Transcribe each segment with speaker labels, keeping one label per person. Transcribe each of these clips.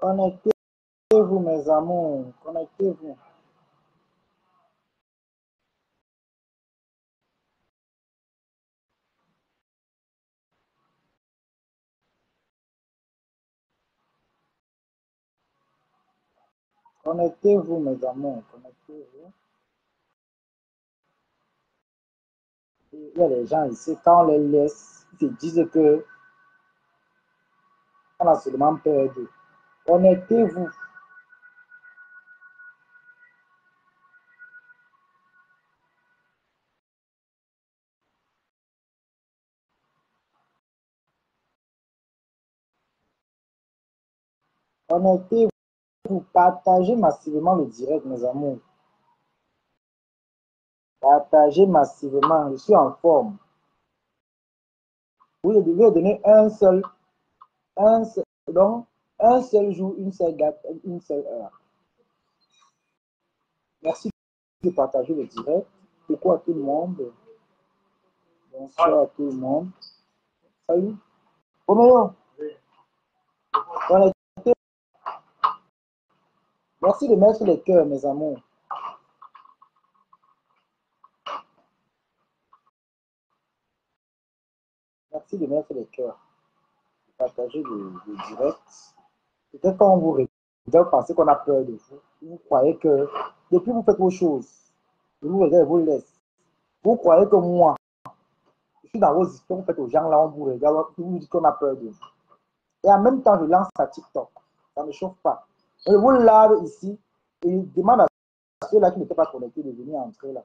Speaker 1: Connectez-vous, mes amours. Connectez-vous. Connectez-vous, mes amours. Connectez-vous. Il y a des gens ici, quand on les laisse, ils se disent que on a seulement peur d'eux. Connectez-vous. Connectez-vous. Partagez massivement le direct, mes amours. Partagez massivement. Je suis en forme. Vous devez donner donc, un seul jour, une seule date, une seule heure. Merci de partager le direct. Coucou à tout le monde. Bonsoir à tout le monde. Salut. Roméo. Merci de mettre les cœurs, mes amours. Merci de mettre les cœurs. De partager le direct. Peut-être quand vous regardez, vous pensez qu'on a peur de vous. Vous croyez que depuis vous faites vos choses, je vous regarde et vous laisse. Vous croyez que moi, je suis dans vos histoires, vous faites aux gens là, on vous regarde, vous dites qu'on a peur de vous. Et en même temps, je lance à TikTok. Ça ne me chauffe pas. Je vous lave ici et je demande à ceux-là qui n'étaient pas connectés de venir entrer là.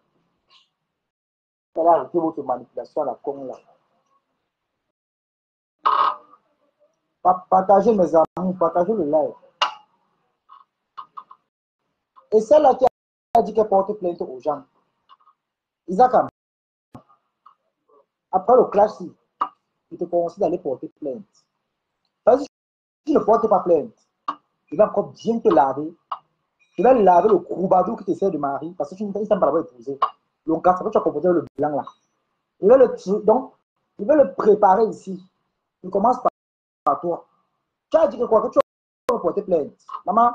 Speaker 1: Vous allez arrêter votre manipulation à la con là. Partagez mes amis, partagez le live. Et celle-là qui a dit qu'elle porte plainte aux gens, Isaac, après le clash, je te conseille d'aller porter plainte. Parce que si tu ne portes pas plainte, je vais encore bien te laver. Je vais laver le croubadou qui t'essaie de marier parce que tu ne t'aimes pas l'avoir épousé. Donc, quand tu as composé le blanc là, donc, je vais le préparer ici. Je commence par toi. Tu as dit que quoi? Que tu vas porter plainte. Maman,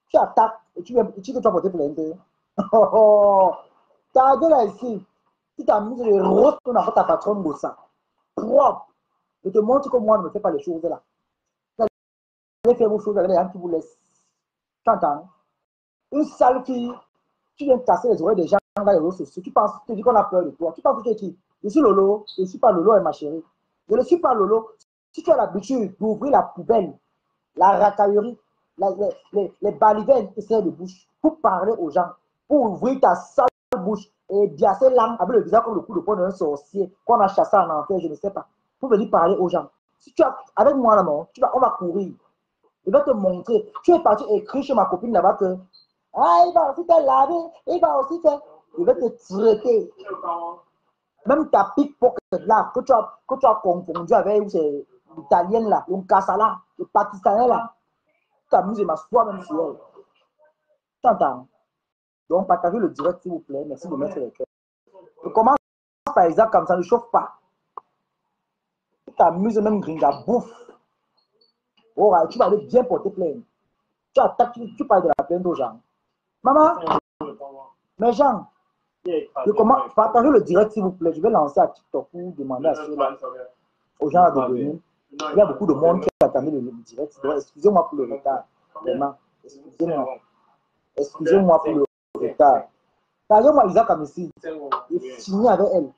Speaker 1: tu attaques et tu dis que tu vas porter plainte. Oh, oh. T'as dit là ici. Tu t'as mis le rose qu'on a fait ta patronne de ça. Propre. Je te montre que moi, je ne fais pas les choses là. Vous allez faire vos choses avec les gens qui vous laissent. Tu entends? Une sale fille, tu viens casser les oreilles des gens dans les réseaux sociaux. Tu penses, tu dis qu'on a peur de toi. Tu penses que tu es qui? Je suis Lolo. Je ne suis pas Lolo, ma chérie. Je ne suis pas Lolo. Si tu as l'habitude d'ouvrir la poubelle, la racaillerie, les balivernes qui servent de bouche pour parler aux gens, pour ouvrir ta sale bouche et biasser l'âme avec le visage comme le coup de poing d'un sorcier qu'on a chassé en enfer, je ne sais pas, pour venir parler aux gens. Si tu as, avec moi là, non, on va courir. Je vais te montrer. Tu es parti écrire chez ma copine là-bas que ah, il va aussi te laver, il va aussi te. Je vais te traiter. Même ta pickpocket là, que tu as confondu avec l'italienne là, le cassala, le pakistanais là. Tu t'amuses et m'assois même sur elle. Tu entends? Donc, partagez le direct s'il vous plaît. Merci de mettre les cœurs. Je commence par exemple comme ça, ne chauffe pas. Tu t'amuses même gringa, bouffe. Oh, tu vas aller bien porter plainte. Tu attaques, tu parles de la plainte aux gens. Maman, mes gens, je commence, partagez le direct s'il vous plaît. Je vais lancer à TikTok pour demander à ceux aux gens de venir. Il y a beaucoup de monde qui attendait le direct. Excusez-moi pour le retard. Vraiment, excusez-moi. Excusez-moi pour le retard. Partagez-moi Isaac Amissi. Et signé avec elle.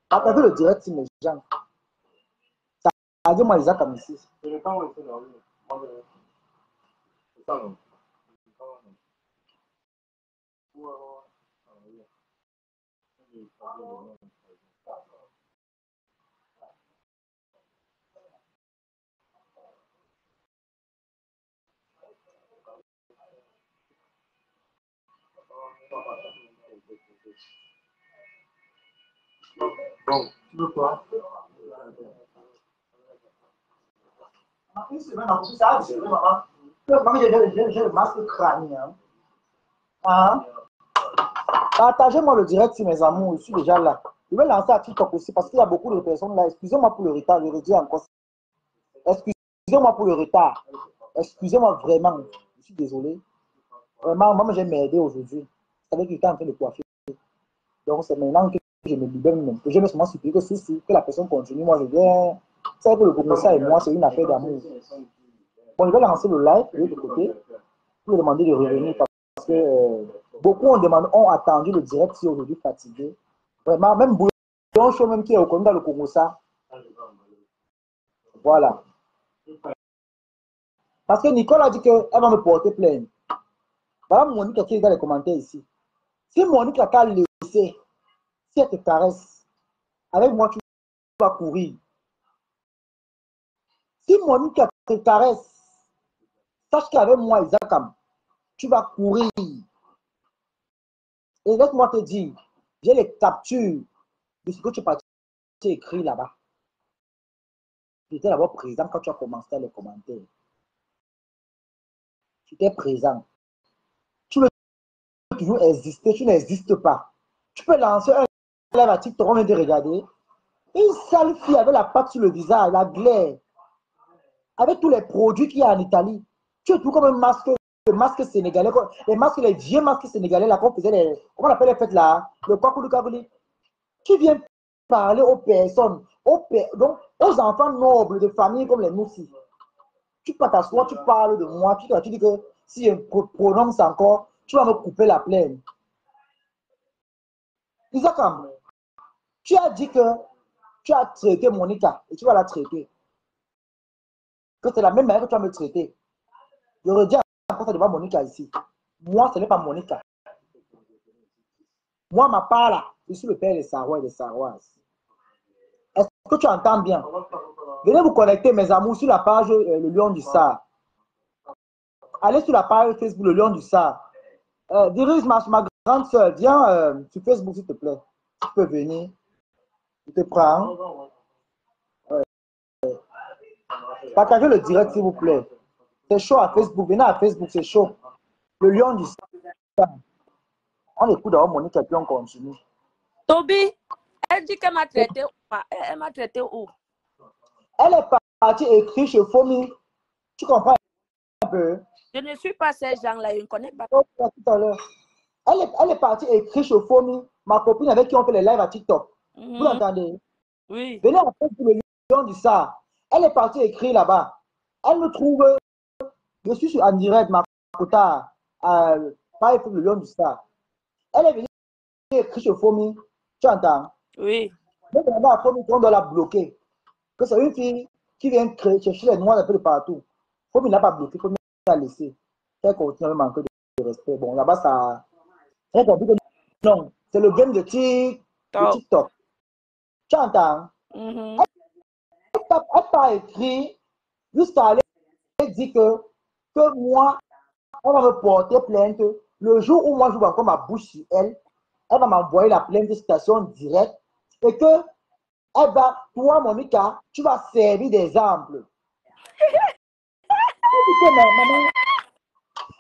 Speaker 1: Partagez le direct, mes gens. Partagez-moi Isaac Amissi. Tu veux quoi? Une semaine, ça a duré, maman. Maman, j'ai le masque crânien. Hein? Partagez-moi le direct sur mes amours, je suis déjà là. Je vais lancer à TikTok aussi parce qu'il y a beaucoup de personnes là. Excusez-moi pour le retard, je redis encore. Excusez-moi pour le retard. Excusez-moi vraiment. Je suis désolé. Vraiment, moi, j'ai m'aidé aujourd'hui. C'est avec que j'étais en train de coiffer. Donc, c'est maintenant que je me libère même. Que je me suis supplié que si que la personne continue, moi, je viens. C'est que le Congossa et moi, c'est une affaire d'amour. Bon, je vais lancer le live de l'autre côté pour lui demander de revenir parce que beaucoup ont attendu le direct si aujourd'hui fatigué. Vraiment, même Bouillon Show, même qui est au Congo, dans le Congossa. Voilà. Parce que Nicole a dit qu'elle va me porter plainte. Voilà Monique qui est dans les commentaires ici. Si Monique t'a laissé, si elle te caresse, avec moi, tu vas courir. Si Monique te caresse, sache qu'avec moi, Isakam, tu vas courir. Et laisse-moi te dire, j'ai les captures de ce que tu as écrit là-bas. J'étais d'abord présent quand tu as commencé les commentaires. Tu étais présent. Tu veux toujours exister, tu n'existes pas. Tu peux lancer un live à TikTok, on vient de regarder. Une sale fille avec la pâte sur le visage, la glaire, avec tous les produits qu'il y a en Italie. Tu es tout comme un masque, le masque sénégalais, les vieux masques sénégalais là qu'on faisait, comment on appelle les fêtes là, le kwakoulou kagouli. Tu viens parler aux personnes, donc aux enfants nobles de familles comme les Moussi. Tu peux t'asseoir, tu parles de moi, tu dis que si je prononce encore, tu vas me couper la plaine. Isakam, tu as dit que tu as traité Monica et tu vas la traiter. Que c'est la même manière que tu vas me traiter. Je redis encore ça devant Monica ici. Moi, ce n'est pas Monica. Moi, ma part là, je suis le père des Sarrois et des Sarroises. Est-ce que tu entends bien? Venez vous connecter, mes amours, sur la page Le Lion du Sar. Allez sur la page Facebook Le Lion du Sar. Dirige ma grande soeur, viens sur Facebook, s'il te plaît. Tu peux venir. Je te prends. Partagez le direct, s'il vous plaît. C'est chaud à Facebook. Venez à Facebook, c'est chaud. Le Lion du Sar. On écoute d'abord Monique et puis on continue.
Speaker 2: Toby, elle dit qu'elle m'a traité où? Elle m'a traité où?
Speaker 1: Elle est partie écrire chez Fomi. Tu comprends un peu?
Speaker 2: Je ne suis pas ces gens-là, je ne connais pas.
Speaker 1: Tout à l'heure. Elle est partie écrire chez Fomi, ma copine avec qui on fait les lives à TikTok. Vous l'entendez?
Speaker 2: Oui.
Speaker 1: Venez en fait pour le Lion du Sar. Elle est partie écrire là-bas. Elle me trouve, je suis en direct, ma cota, pas le Lion du Sar. Elle est venue écrire chez Fomi. Tu entends?
Speaker 2: Oui.
Speaker 1: Mais maintenant, à Fomi, on doit la bloquer. Que c'est une fille qui vient chercher les noirs un peu de partout. Fomi n'a pas bloqué, Fomi l'a laissé. Elle continue à manquer de respect. Bon, là-bas, ça. Elle compris que non, c'est le game de TikTok. Tu entends? Elle n'a pas écrit jusqu'à aller dire que moi, elle va me porter plainte. Le jour où moi, je vois encore ma bouche sur elle, elle va m'envoyer la plainte de citation directe et que elle va, toi, Monica, tu vas servir d'exemple. Maman,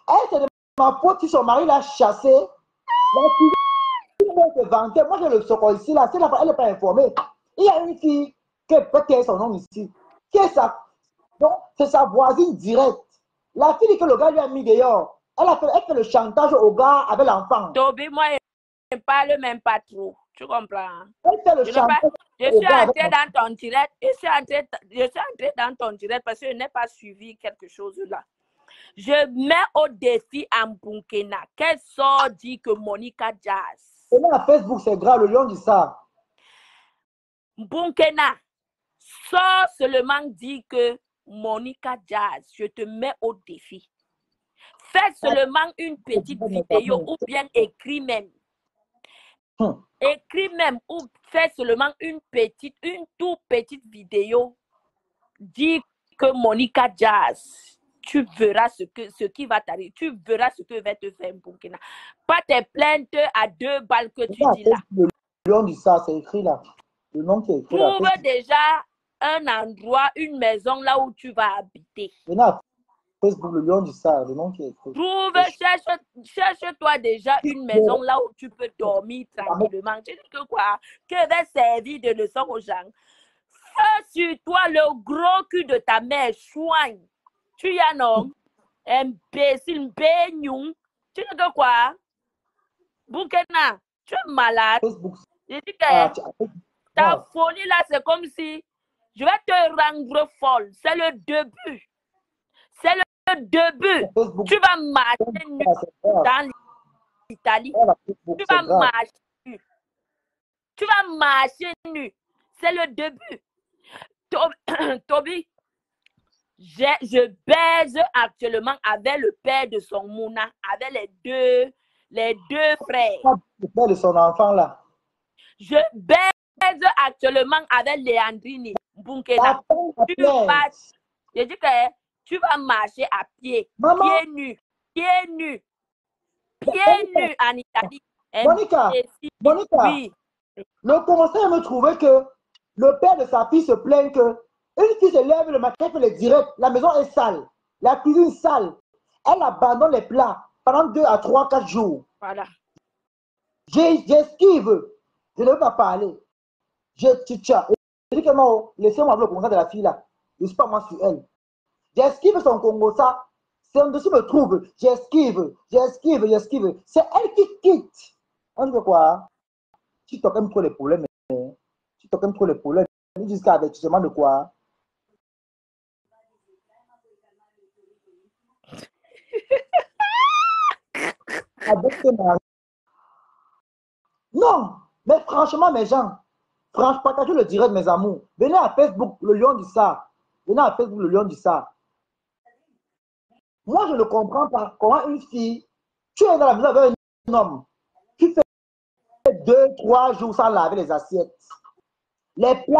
Speaker 1: elle, c'est de ma faute si son mari l'a chassé. Moi, j'ai le socor ici, là, elle n'est pas informée. Il y a une fille qui peut-être son nom ici, qui est ça. Donc, c'est sa voisine directe. La fille que le gars lui a mis dehors, elle fait le chantage au gars avec l'enfant.
Speaker 2: Toby, moi, je ne parle même pas trop. Tu comprends?
Speaker 1: Elle fait le chantage.
Speaker 2: Je suis entrée dans ton direct. Je suis entrée dans ton direct parce que je n'ai pas suivi quelque chose là. Je mets au défi en Bunkena. Qu'elle sort dit que Monica Jazz.
Speaker 1: Et là, à Facebook, c'est grave, le Lion du Sar.
Speaker 2: Bunkena, sort seulement dit que Monica Jazz, je te mets au défi. Fais seulement une petite vidéo ou bien écris même. Écris même ou fais seulement une toute petite vidéo. Dis que Monica Jazz, tu verras ce qui va t'arriver. Tu verras ce que va te faire Burkina. Pas tes plaintes à 2 balles que tu dis là.
Speaker 1: Le Lion du Sar, c'est écrit là. Le nom qui est écrit là.
Speaker 2: Trouve déjà un endroit, une maison là où tu vas habiter.
Speaker 1: Venez à Facebook, le lion du Sahara, le nom qui est écrit.
Speaker 2: Cherche-toi déjà une maison là où tu peux dormir tranquillement. Tu dis que quoi? Que va servir de leçon aux gens? Fais sur toi le gros cul de ta mère, soigne. Tu y as non? Imbécile, bénion. Tu dis que quoi? Boukena, tu es malade.
Speaker 1: Facebook.
Speaker 2: Je dis que ta folie là, c'est comme si je vais te rendre folle. C'est le début. C'est le début.
Speaker 1: Facebook.
Speaker 2: Tu vas marcher nu dans l'Italie. Tu vas marcher nu. Tu vas marcher nu. C'est le début. Toby, je baise actuellement avec le père de son Mouna, avec les deux frères.
Speaker 1: Le père de son enfant là.
Speaker 2: Je baise actuellement avec Léandrini Bunkena. Je dis que tu vas marcher à pied, pieds nus, en Italie.
Speaker 1: Monica,
Speaker 2: oui.
Speaker 1: Le conseil me trouvait que le père de sa fille se plaint que une fille se lève le matin, fait les directs, la maison est sale, la cuisine sale. Elle abandonne les plats pendant 2 à 3, 4 jours.
Speaker 2: Voilà.
Speaker 1: J'esquive. Je ne veux pas parler. Je dis que non, laissez-moi le conseil de la fille là. Je ne suis pas moi sur elle. J'esquive son Congo, ça. C'est un dossier me trouve. J'esquive. C'est elle qui quitte. On dit quoi? Tu t'occupes trop les problèmes. Tu t'occupes trop les problèmes. Jusqu'à avertissement de quoi? Non, mais franchement, mes gens, franchement, partagez le direct, mes amours. Venez à Facebook, le lion du Sahara. Venez à Facebook, le lion du Sahara. Moi, je ne comprends pas comment une fille, tu es dans la maison avec un homme qui fait 2, 3 jours sans laver les assiettes. Les plats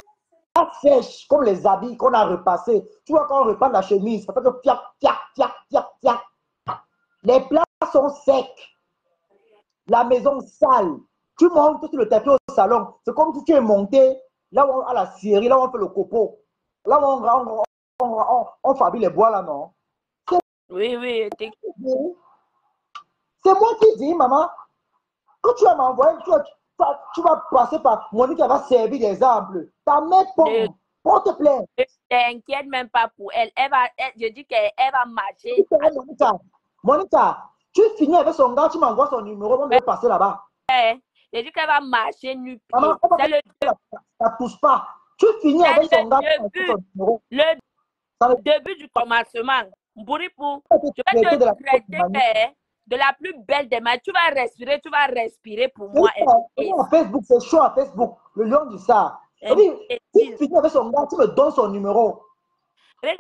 Speaker 1: sèches, comme les habits qu'on a repassés. Tu vois, quand on repasse la chemise, ça fait que piac, piac, piac, piac, piac. Les plats sont secs. La maison sale. Tu montes sur le tapis au salon. C'est comme si tu es monté là où à la scierie, là où on fait le copeau. Là où on fabrique les bois là, non?
Speaker 2: Oui.
Speaker 1: C'est moi qui dis, maman, quand tu vas m'envoyer, tu vas passer par Monique, elle va servir d'exemple. Ta mère porte plainte.
Speaker 2: Ne t'inquiète même pas pour elle. Je dis qu'elle va marcher.
Speaker 1: Monica, tu finis avec son gars, tu m'envoies son numéro, on va passer là-bas.
Speaker 2: Je dis qu'elle va marcher nu.
Speaker 1: Maman, ça touche pas. Tu finis avec son gars,
Speaker 2: le début du commencement. Bouripou, je vais te traiter de la plus belle des mains. Tu vas respirer pour moi.
Speaker 1: Facebook, c'est chaud à Facebook, le lion du Sahara. Tu finis avec son gars, tu me donnes son numéro.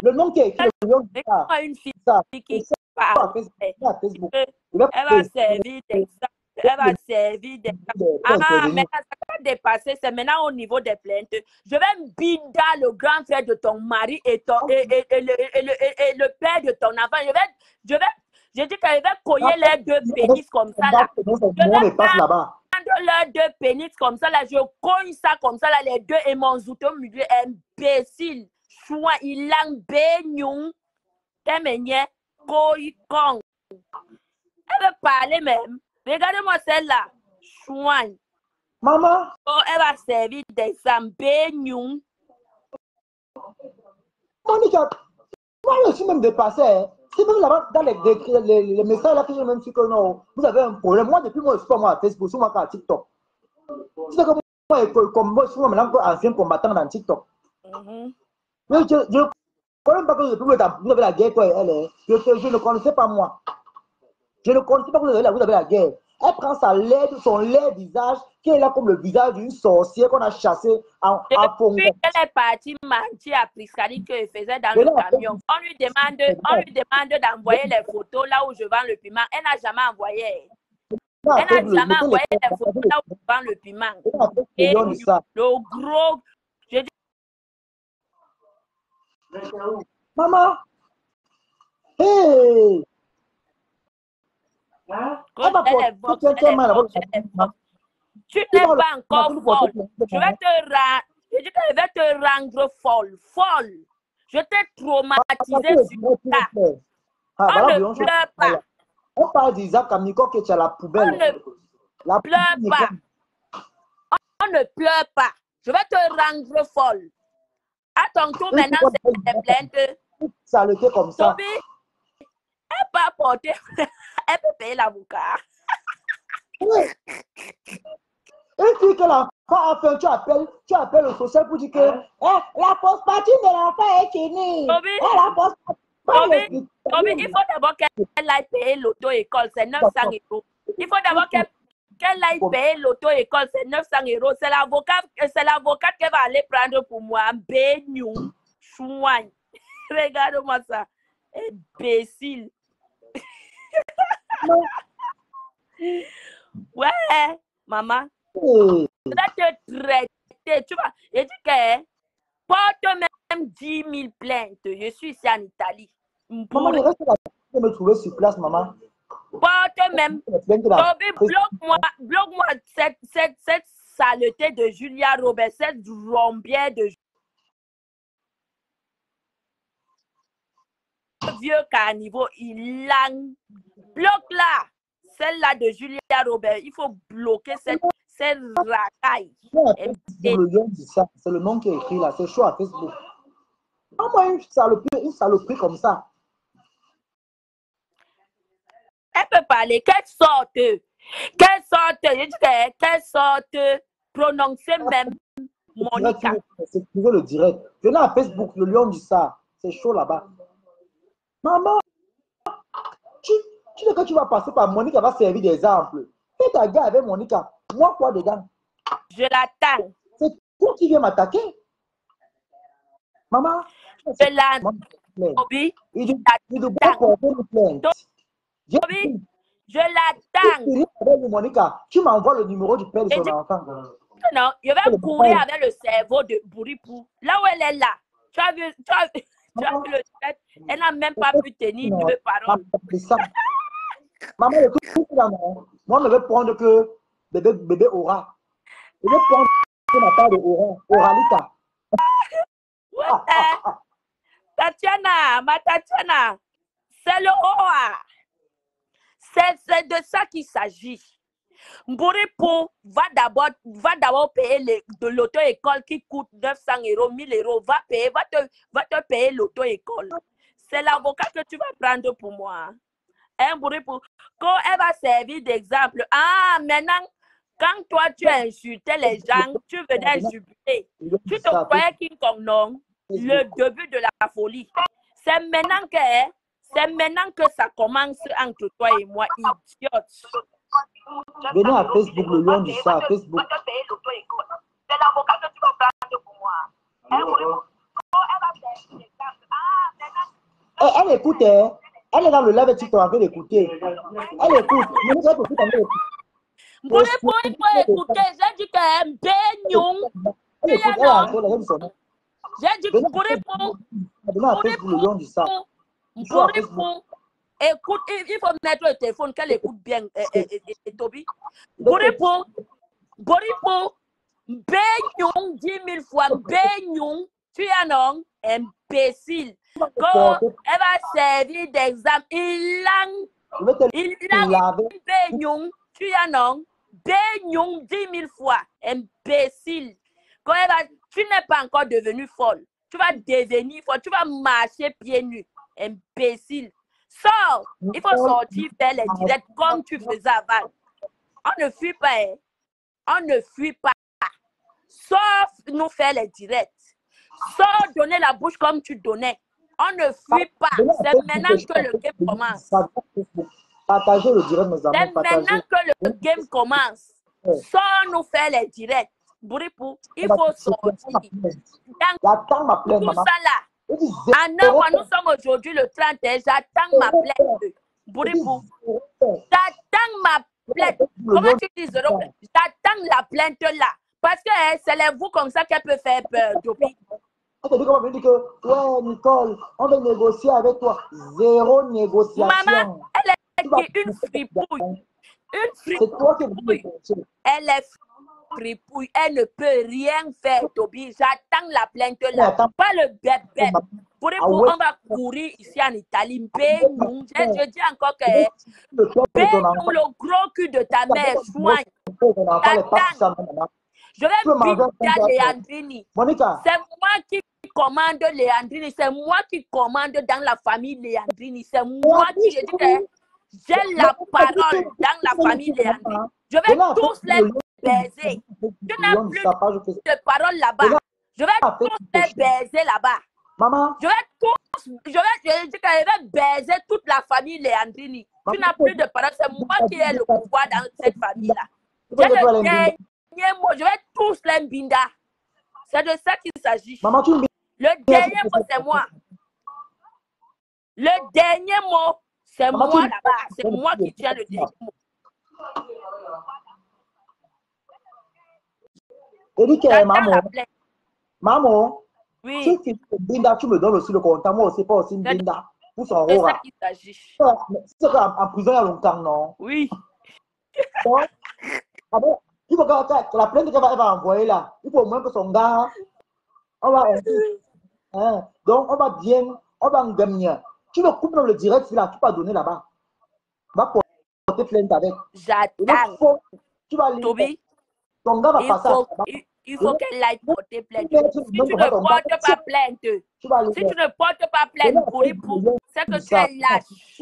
Speaker 1: Le nom qui est écrit, le lion du Sahara.
Speaker 2: Une fille qui parle. Elle va servir d'exemple. Elle va servir d'exemple. Maintenant, ça va dépasser. C'est maintenant au niveau des plaintes. Je vais binder le grand frère de ton mari et le père de ton enfant. Je dis qu'elle va coller les 2 pénis comme ça là. Je vais prendre leurs 2 pénis comme ça là. Je cogne ça comme ça là. Les 2 et mon zouto milieu imbécile. Choix, il a un bénion. T'es meunier. Kong. Elle veut parler même. Regardez-moi celle-là. Chouane.
Speaker 1: Maman.
Speaker 2: Oh, elle va servir d'exemple. Bénion.
Speaker 1: Monica, moi je suis même dépassé. C'est même là-bas dans les messages là que j'ai même dit que non, vous avez un problème. Moi, depuis moi, je suis pas moi à Facebook, je suis moi à TikTok. Tu sais que moi, je suis maintenant ancien combattant dans TikTok. Je ne connais pas que vous avez la guerre, quoi, elle. Je ne connaissais pas moi. Je ne connaissais pas que vous avez la guerre. Elle prend son laid visage, qui est là comme le visage d'une sorcière qu'on a chassée en Congo.
Speaker 2: Depuis qu'elle est partie mentir à Priscali qu'elle faisait dans le camion, on lui demande d'envoyer les photos là où je vends le piment. Elle n'a jamais envoyé. Elle n'a jamais envoyé les photos là où je vends le piment. Et le gros... Je dis...
Speaker 1: Maman! Hey!
Speaker 2: Tu n'es pas encore folle. Je vais te rendre folle. Folle. Je t'ai traumatisé sur ça. On ne pleure pas.
Speaker 1: On parle d'Isaac Amiko que tu as la poubelle.
Speaker 2: On ne pleure pas. On ne pleure pas. Je vais te rendre folle. À ton tour, maintenant, c'est plainte.
Speaker 1: Saleté comme ça.
Speaker 2: Toby, elle peut apporter. Elle peut payer l'avocat.
Speaker 1: Une fille que l'enfant a fait, tu appelles le social pour dire que la post-party de l'enfant est finie.
Speaker 2: Toby, il faut d'abord qu'elle aille payer l'auto-école, c'est 900 €. Il faut d'abord qu'elle aille payer l'auto-école, c'est 900 €. C'est l'avocate qu'elle va aller prendre pour moi. Béniou, chouagne. Regarde-moi ça. Imbécile. Ouais, maman. Je vais te traiter. Tu vois, je dis que porte même 10 000 plaintes. Je suis ici en Italie.
Speaker 1: Maman, je reste là pour me trouver sur place, maman.
Speaker 2: Porte même. Bloque-moi cette saleté de Julia Roberts, cette rombière de vieux carnivore, il langue. Bloque-la. Celle-là de Julia Roberts. Il faut bloquer cette racaille.
Speaker 1: C'est le nom qui est écrit là. C'est chaud à Facebook. Comment une saloperie comme ça?
Speaker 2: Elle peut parler. Quelle sorte? Je dis quelle sorte? Prononcer même Monica.
Speaker 1: C'est le direct. Venez à Facebook, le lion du ça. C'est chaud là-bas. Maman, tu dis que tu vas passer par Monica, va servir d'exemple. Fais ta guerre avec Monica. Moi, quoi dedans?
Speaker 2: Je l'attends.
Speaker 1: C'est toi qui viens m'attaquer. Maman,
Speaker 2: je l'attends.
Speaker 1: Toby, Toby,
Speaker 2: je l'attends.
Speaker 1: Monica, tu m'envoies le numéro du père de son enfant.
Speaker 2: Non, je vais courir avec le cerveau de Bouripou. Là où elle est là. Tu as vu le tête. Elle n'a même pas pu tenir deux paroles.
Speaker 1: Maman, le tout là, moi, je vais prendre que bébé Aura. Je vais prendre la part de Aura. Oralita.
Speaker 2: Tatiana, ma Tatiana, c'est le Oa. C'est de ça qu'il s'agit. Bouripou va d'abord payer de l'auto-école qui coûte 900 €, 1000 €. Va te payer l'auto-école. C'est l'avocat que tu vas prendre pour moi. Hein, Bouripou? Quand elle va servir d'exemple. Ah, maintenant, quand toi tu insultais les gens, tu venais jubiler. Tu te croyais King Kong, non? Le début de la folie. C'est maintenant que ça commence entre toi et moi, idiote.
Speaker 1: Venez à Facebook, le lion du ça, Facebook.
Speaker 2: C'est l'avocat que tu vas prendre pour moi.
Speaker 1: Elle écoute, elle est dans le live et tu es en train d'écouter. Elle écoute.
Speaker 2: Pour écouter, j'ai dit qu'elle est bénion. J'ai dit pour écoute, il faut mettre le téléphone qu'elle écoute bien, Toby. Bouripou, bénion 10 000 fois, bénion, tu es un homme imbécile. Quand elle va servir d'exemple, il langue, bénion, tu es un homme, bénion 10 000 fois, imbécile. Quand tu n'es pas encore devenu folle, tu vas devenir folle, tu vas marcher pieds nus, imbécile. Sors, il faut sortir faire les directs comme tu faisais avant. On ne fuit pas, hein? On ne fuit pas. Sauf nous faire les directs. Sors donner la bouche comme tu donnais. On ne fuit pas. C'est maintenant que le game commence.
Speaker 1: Partagez le direct, mes amis.
Speaker 2: C'est maintenant que le game commence. Sors nous faire les directs. Bouripou, il faut sortir. Dans tout ça là. Nous sommes aujourd'hui le 31. J'attends ma plainte. Bouripou. J'attends ma plainte. Comment tu dis, j'attends la plainte là. Parce que c'est les vous comme ça qu'elle peut faire peur, Toby.
Speaker 1: Elle te dit comment dit que, ouais, Nicole, on va négocier avec toi. Zéro négociation.
Speaker 2: Maman, elle est une fripouille. Une fripouille.
Speaker 1: C'est toi qui es venu.
Speaker 2: Elle est fripouille. Elle ne peut rien faire, Toby. J'attends la plainte là.
Speaker 1: Attends.
Speaker 2: Pas le bébé. Pour
Speaker 1: Ah ouais.
Speaker 2: on va courir ici en Italie. Je dis encore que
Speaker 1: Le
Speaker 2: gros cul de ta mère, soigne. Je vais binder Leandrini.
Speaker 1: Monica.
Speaker 2: C'est moi qui commande Leandrini. C'est moi qui commande dans la famille Leandrini. C'est moi qui j'ai dit que j'ai la parole dans la famille Leandrini. Je vais tous les baiser. Tu n'as plus de parole là-bas. Je vais tous les baiser là-bas.
Speaker 1: Maman.
Speaker 2: Je vais baiser toute la famille Leandrini. Tu n'as plus de parole. C'est moi qui ai le pouvoir dans cette famille-là. J'ai le dernier mot. Je vais tous les binda. C'est de ça qu'il s'agit. Le dernier mot, c'est moi. Le dernier mot, c'est moi là-bas. C'est moi qui tiens le dernier mot.
Speaker 1: Maman.
Speaker 2: Oui.
Speaker 1: Si tu es binda, tu me donnes aussi le compte. Moi aussi, pas aussi une binda. Pour son rôle.
Speaker 2: C'est ça qu'il s'agit.
Speaker 1: C'est en prison il y a longtemps, non?
Speaker 2: Oui.
Speaker 1: Donc, ah bon, il faut que la plainte qu'elle va envoyer là, il faut au moins que son gars, on va, donc on va bien, on va en gagner. Tu me coupes dans le direct là, tu vas donner là-bas. On va porter plainte avec.
Speaker 2: J'attends.
Speaker 1: Tu vas aller.
Speaker 2: Toby,
Speaker 1: ton gars va passer.
Speaker 2: Il faut qu'elle aille porter plainte. Si tu ne portes pas plainte, si tu ne portes pas plainte, Bouripou, c'est que tu es lâche.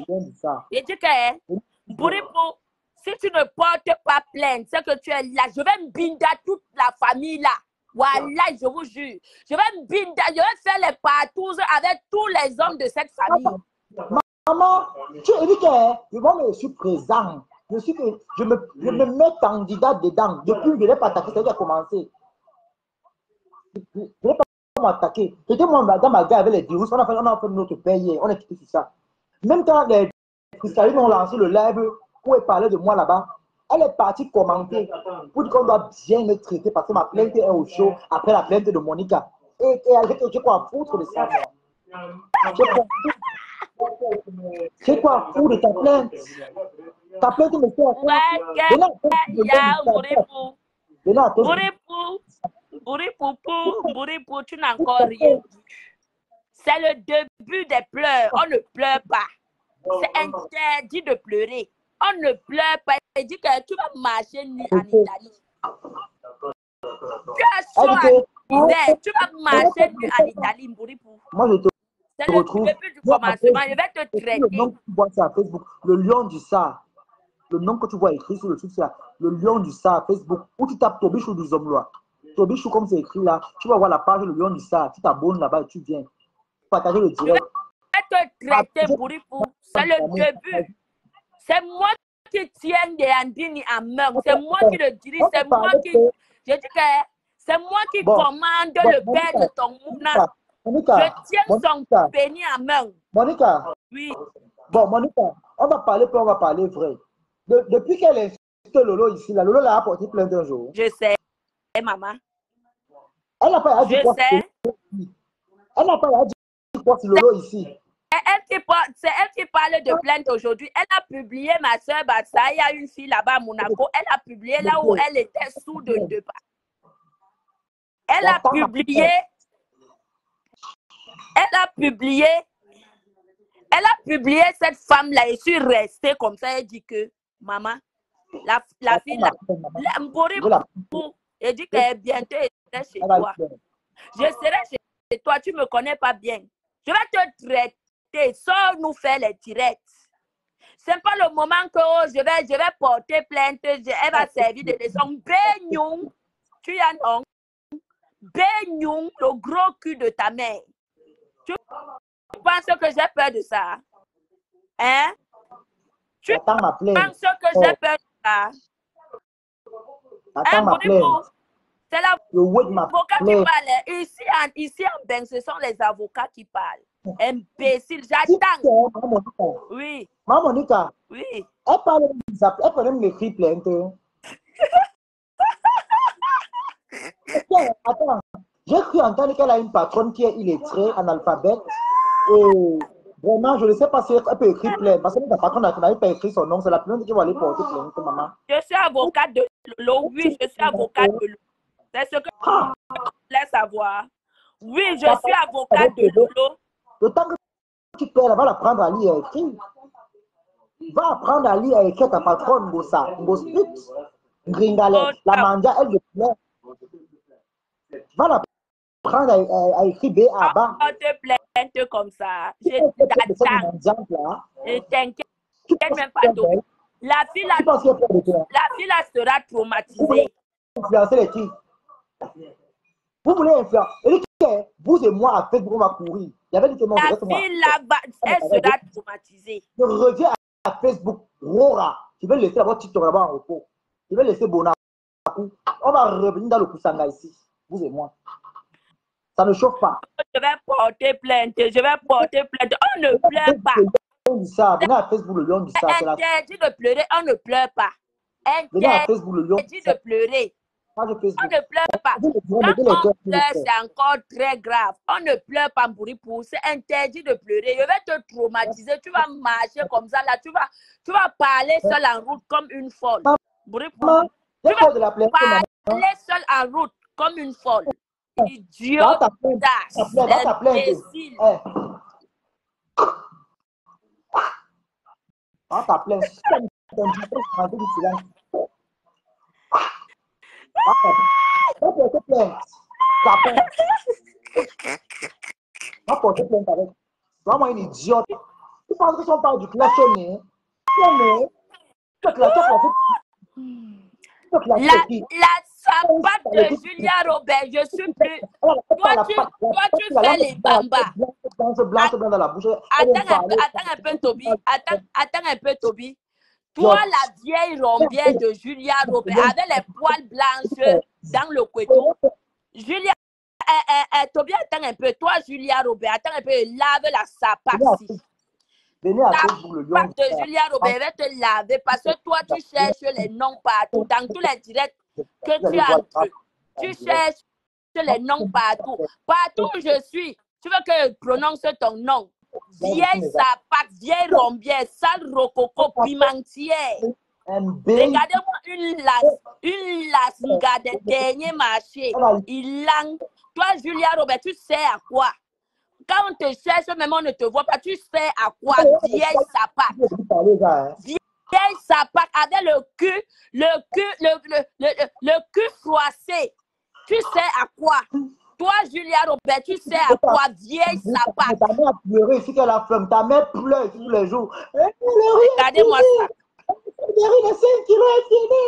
Speaker 2: Et tu sais, Bouripou, si tu ne portes pas plainte, c'est que tu es lâche. Je vais me binder toute la famille là. Voilà, je vous jure. Je vais me binder, je vais faire les partouzes avec tous les hommes de cette famille.
Speaker 1: Maman, tu es dit que je suis présent. Je me mets candidat dedans. Depuis que je n'ai pas attaqué, c'est-à-dire commencé. Je n'ai pas m'attaquer. Peut-être moi, dans ma gare avec les virus, on a fait notre paye, on a quitté sur ça. Même quand les cristallistes ont lancé le live pour parler de moi là-bas, elle est partie commenter pour dire qu'on doit bien me traiter parce que ma plainte est au chaud après la plainte de Monica. Et elle dit que tu quoi foutre de ça. C'est quoi foutre de ta plainte? Ta plainte me fait.
Speaker 2: Bouripou, tu n'as encore rien. C'est le début des pleurs. On ne pleure pas. C'est interdit de pleurer. On ne pleure pas. Il dit que tu vas marcher nu en Italie. Tu as chaud en hiver. Tu vas marcher nu en Italie, Bouripou.
Speaker 1: Moi, je te
Speaker 2: c'est le début du commencement. Je vais te traiter.
Speaker 1: Le nom que tu vois sur Facebook, le lion du Sahara. Le nom que tu vois écrit sur le truc, c'est le lion du Sahara Facebook. Où tu tapes Tobichou du Zomlois. Tobichou, comme c'est écrit là, tu vas voir la page le lion du Sahara. Tu t'abonnes là-bas et tu viens partager le direct.
Speaker 2: Je vais te traiter, Bouripou. C'est le début. C'est moi qui tiens des Andini en main. C'est moi qui le dirige. C'est moi qui. Je dis que c'est moi qui commande le père de ton mouna.
Speaker 1: Monica,
Speaker 2: je tiens son béni en main.
Speaker 1: Monica.
Speaker 2: Oui.
Speaker 1: Bon, Monica, on va parler, puis on va parler vrai. Depuis qu'elle est Lolo ici, là, Lolo l'a apporté plein d'un jour.
Speaker 2: Je sais, maman.
Speaker 1: Elle n'a pas dit quoi.
Speaker 2: Je sais.
Speaker 1: Elle n'a pas dit quoi sur Lolo ici.
Speaker 2: C'est elle qui parle de plainte aujourd'hui. Elle a publié, ma soeur Batsa, il y a une fille là-bas à Monaco. Elle a publié là où elle était sous de deux pas. Elle a publié cette femme-là et je suis restée comme ça. Elle dit que, maman, la fille là, elle dit que bientôt elle serait chez toi. Je serai chez toi, tu ne me connais pas bien. Je vais te traiter, sans nous faire les tirettes. Ce n'est pas le moment que je vais porter plainte, elle va servir de leçon. Beignoun, tu as non. Beignoun, le gros cul de ta mère. Tu penses que j'ai peur de ça? Hein? Tu penses que j'ai peur de ça?
Speaker 1: Attends ma plainte.
Speaker 2: C'est l'avocat qui parle. Ici en Beng, ce sont les avocats qui parlent. Imbécile, j'attends. Oui.
Speaker 1: Maman Monica.
Speaker 2: Oui.
Speaker 1: Elle peut même m'écrire plainte. Attends. J'ai cru entendre qu'elle a une patronne qui est illettrée, analphabète. Et Vraiment, je ne sais pas si elle peut écrire plainte. Parce que la patronne n'avait pas écrit son nom. C'est la plainte qui va aller porter plainte, maman.
Speaker 2: Je suis avocate de Lolo. Oui, je suis avocate de Lolo. C'est ce que
Speaker 1: Ah,
Speaker 2: je voulais savoir. Oui, je suis avocate de Lolo.
Speaker 1: le temps que tu perds, va l'apprendre à lire et écrire. Va apprendre à lire et écrire ta patronne, Gossa. Gospit. Gringalet. La mandia, elle veut plaire. Va l'apprendre à écrire B à bas.
Speaker 2: On te plainte comme ça. Je t'attends. Et t'inquiète même pas, Toby. La fille là sera traumatisée.
Speaker 1: Influencer les filles. Vous voulez influencer. Vous et moi, à Facebook, on va courir. Il y avait des témoins.
Speaker 2: La fille là, elle sera traumatisée.
Speaker 1: Je reviens à Facebook. Rora. Je vais laisser d'abord TikTok là-bas en repos. Je vais laisser Bonakou. On va revenir dans le Kusanga ici. Vous et moi. Ça ne chauffe pas.
Speaker 2: Je vais porter plainte. On ne pleure pas.
Speaker 1: Venez à Facebook, le lion du ça.
Speaker 2: Interdit de pleurer, on ne pleure pas.
Speaker 1: Venez à Facebook, le lion
Speaker 2: Interdit de pleurer. On ne pleure pas. Quand on pleure, c'est encore très grave. On ne pleure pas, Mbouripou. C'est interdit de pleurer. Je vais te traumatiser. Tu vas marcher comme ça. Là, tu vas parler seul en route comme une folle. Mbouripou. Tu vas parler seul en route comme une folle. Idiot. Imbécile.
Speaker 1: Va ta plainte. Va porter plainte. Va porter plainte avec. Vraiment une idiote. Tu penses que si on parle du clashonné,
Speaker 2: la sapate de Julia Robert, je suis plus. Toi, tu fais les bambas. Attends un peu, Toby. Attends un peu, Toby. Toi, la vieille rombière de Julia Robert, avec les poils blanches dans le couteau. Julia, Toby, attends un peu. Toi, Julia Robert, attends un peu. Lave la sapate. La sapate de Julia Robert va te laver parce que toi, tu cherches les noms partout. Dans tous les directs que tu entres, tu cherches les noms partout. Partout où je suis, tu veux que je prononce ton nom. Vieille sapate, vieille rombière, sale rococo, pimentière. Regardez-moi une lasse, regardez, dernier marché. Toi, Julia Robert, tu sais à quoi? Quand on te cherche, même on ne te voit pas, tu sais à quoi? Vieille sapate. Vieille sapate avec le cul froissé. Tu sais à quoi? Toi, Julia Robert, tu sais à quoi? Vieille sapate.
Speaker 1: Ta mère a pleuré ici qu'elle a flamme. Ta mère pleure tous les jours.
Speaker 2: Regardez-moi ça.
Speaker 1: Le 5 kilos est fini.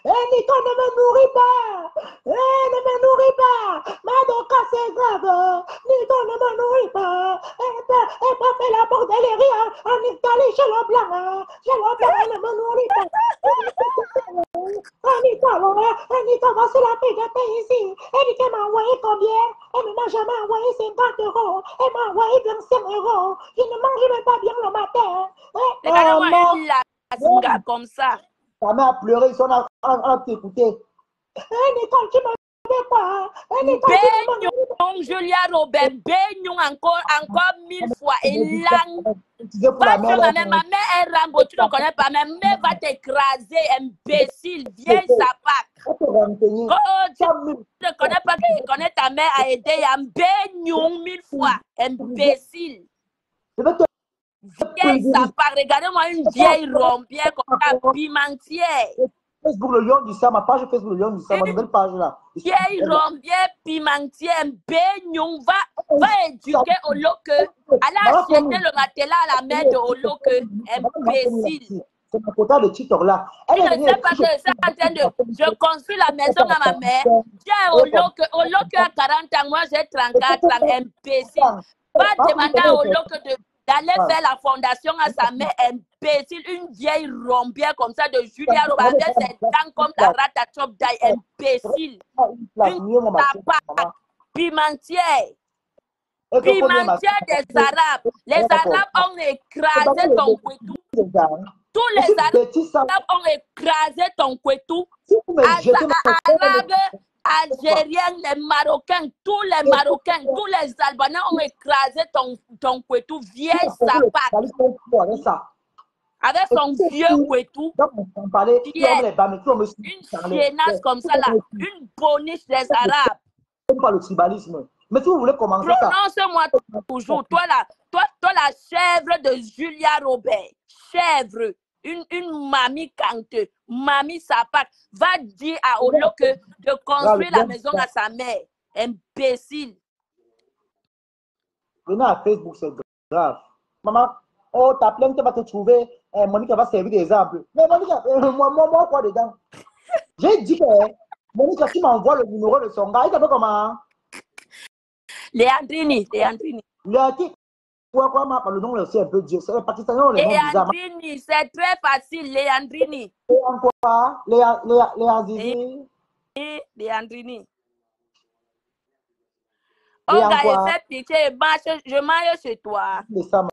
Speaker 1: Nicole ne me nourrit pas. Ne me nourrit pas. Madoka, c'est grave. Nicole ne me nourrit pas. Elle m'a fait la bordellerie en Italie chez le blanc. Chez le blanc, elle ne me nourrit pas. Nicole va se la pégater ici. Elle dit qu'elle m'a envoyé combien? Elle ne m'a jamais envoyé 50 €. Elle m'a envoyé 25 €. Je ne mange même pas bien le matin.
Speaker 2: Regardez-moi une lasse comme ça.
Speaker 1: Ta mère a pleuré, on a t'écouté. Nicole, tu me fais quoi?
Speaker 2: Beignon, Julia Robert, beignon encore 1000 fois. Et langue. Ma mère est Rambo, tu ne connais pas. Ma mère va t'écraser, imbécile, vieille sapate. Tu ne connais pas que je connais ta mère a aidé un beignon 1000 fois, imbécile. Vieille sapate, regardez-moi une vieille rombière comme ça, pimentière.
Speaker 1: Facebook, le lion du Sam, ma page Facebook, le lion du Sam, ma nouvelle page là.
Speaker 2: Vieille rombière, pimentière, beignon, va éduquer Oloke. Elle a acheté le matelas à la mère de Oloke, imbécile.
Speaker 1: C'est ma quota de TikTok là.
Speaker 2: Je ne sais pas que c'est en train de. Je construis la maison à ma mère. Tiens, Oloke a 40 ans, moi j'ai 34 ans, imbécile. Va demander à Oloke d'aller faire la fondation à sa mère, imbécile, une vieille rombière comme ça de Julia Robert, avec ses dents comme la ratachop d'ail, imbécile. Une tapate, pimentière. Pimentière des Arabes. Les Arabes ont écrasé ton couetou. Tous les Arabes ont écrasé ton couetou. Arabe, Algériens, les Marocains, tous les Marocains, tous les Albanais ont écrasé ton Kouetou, vieille sapate. Avec son vieux Kouetou, une chiennasse comme ça là, une boniche des Arabes.
Speaker 1: Pas le tribalisme. Mais si vous voulez commencer ça.
Speaker 2: Prononce-moi toujours. Toi la chèvre de Julia Robert. Chèvre. Une mamie cante. Mamie sapate. Va dire à Olo que de construire la maison à sa mère. Imbécile.
Speaker 1: Venez à Facebook, c'est grave. Maman, oh, ta plainte va te trouver. Monica va servir d'exemple. Mais Monica, moi, quoi dedans? J'ai dit que Monica, tu m'envoies le numéro de son gars. Il s'appelle comment?
Speaker 2: Léandrini.
Speaker 1: Quoi, le nom aussi un peu dur. C'est les Pakistanais, on les noms bizarres.
Speaker 2: Léandrini, c'est très facile, Léandrini.
Speaker 1: Léandrini.
Speaker 2: Léandrini. Oh, gars, fais pitié, je marche chez toi.
Speaker 1: C'est ça,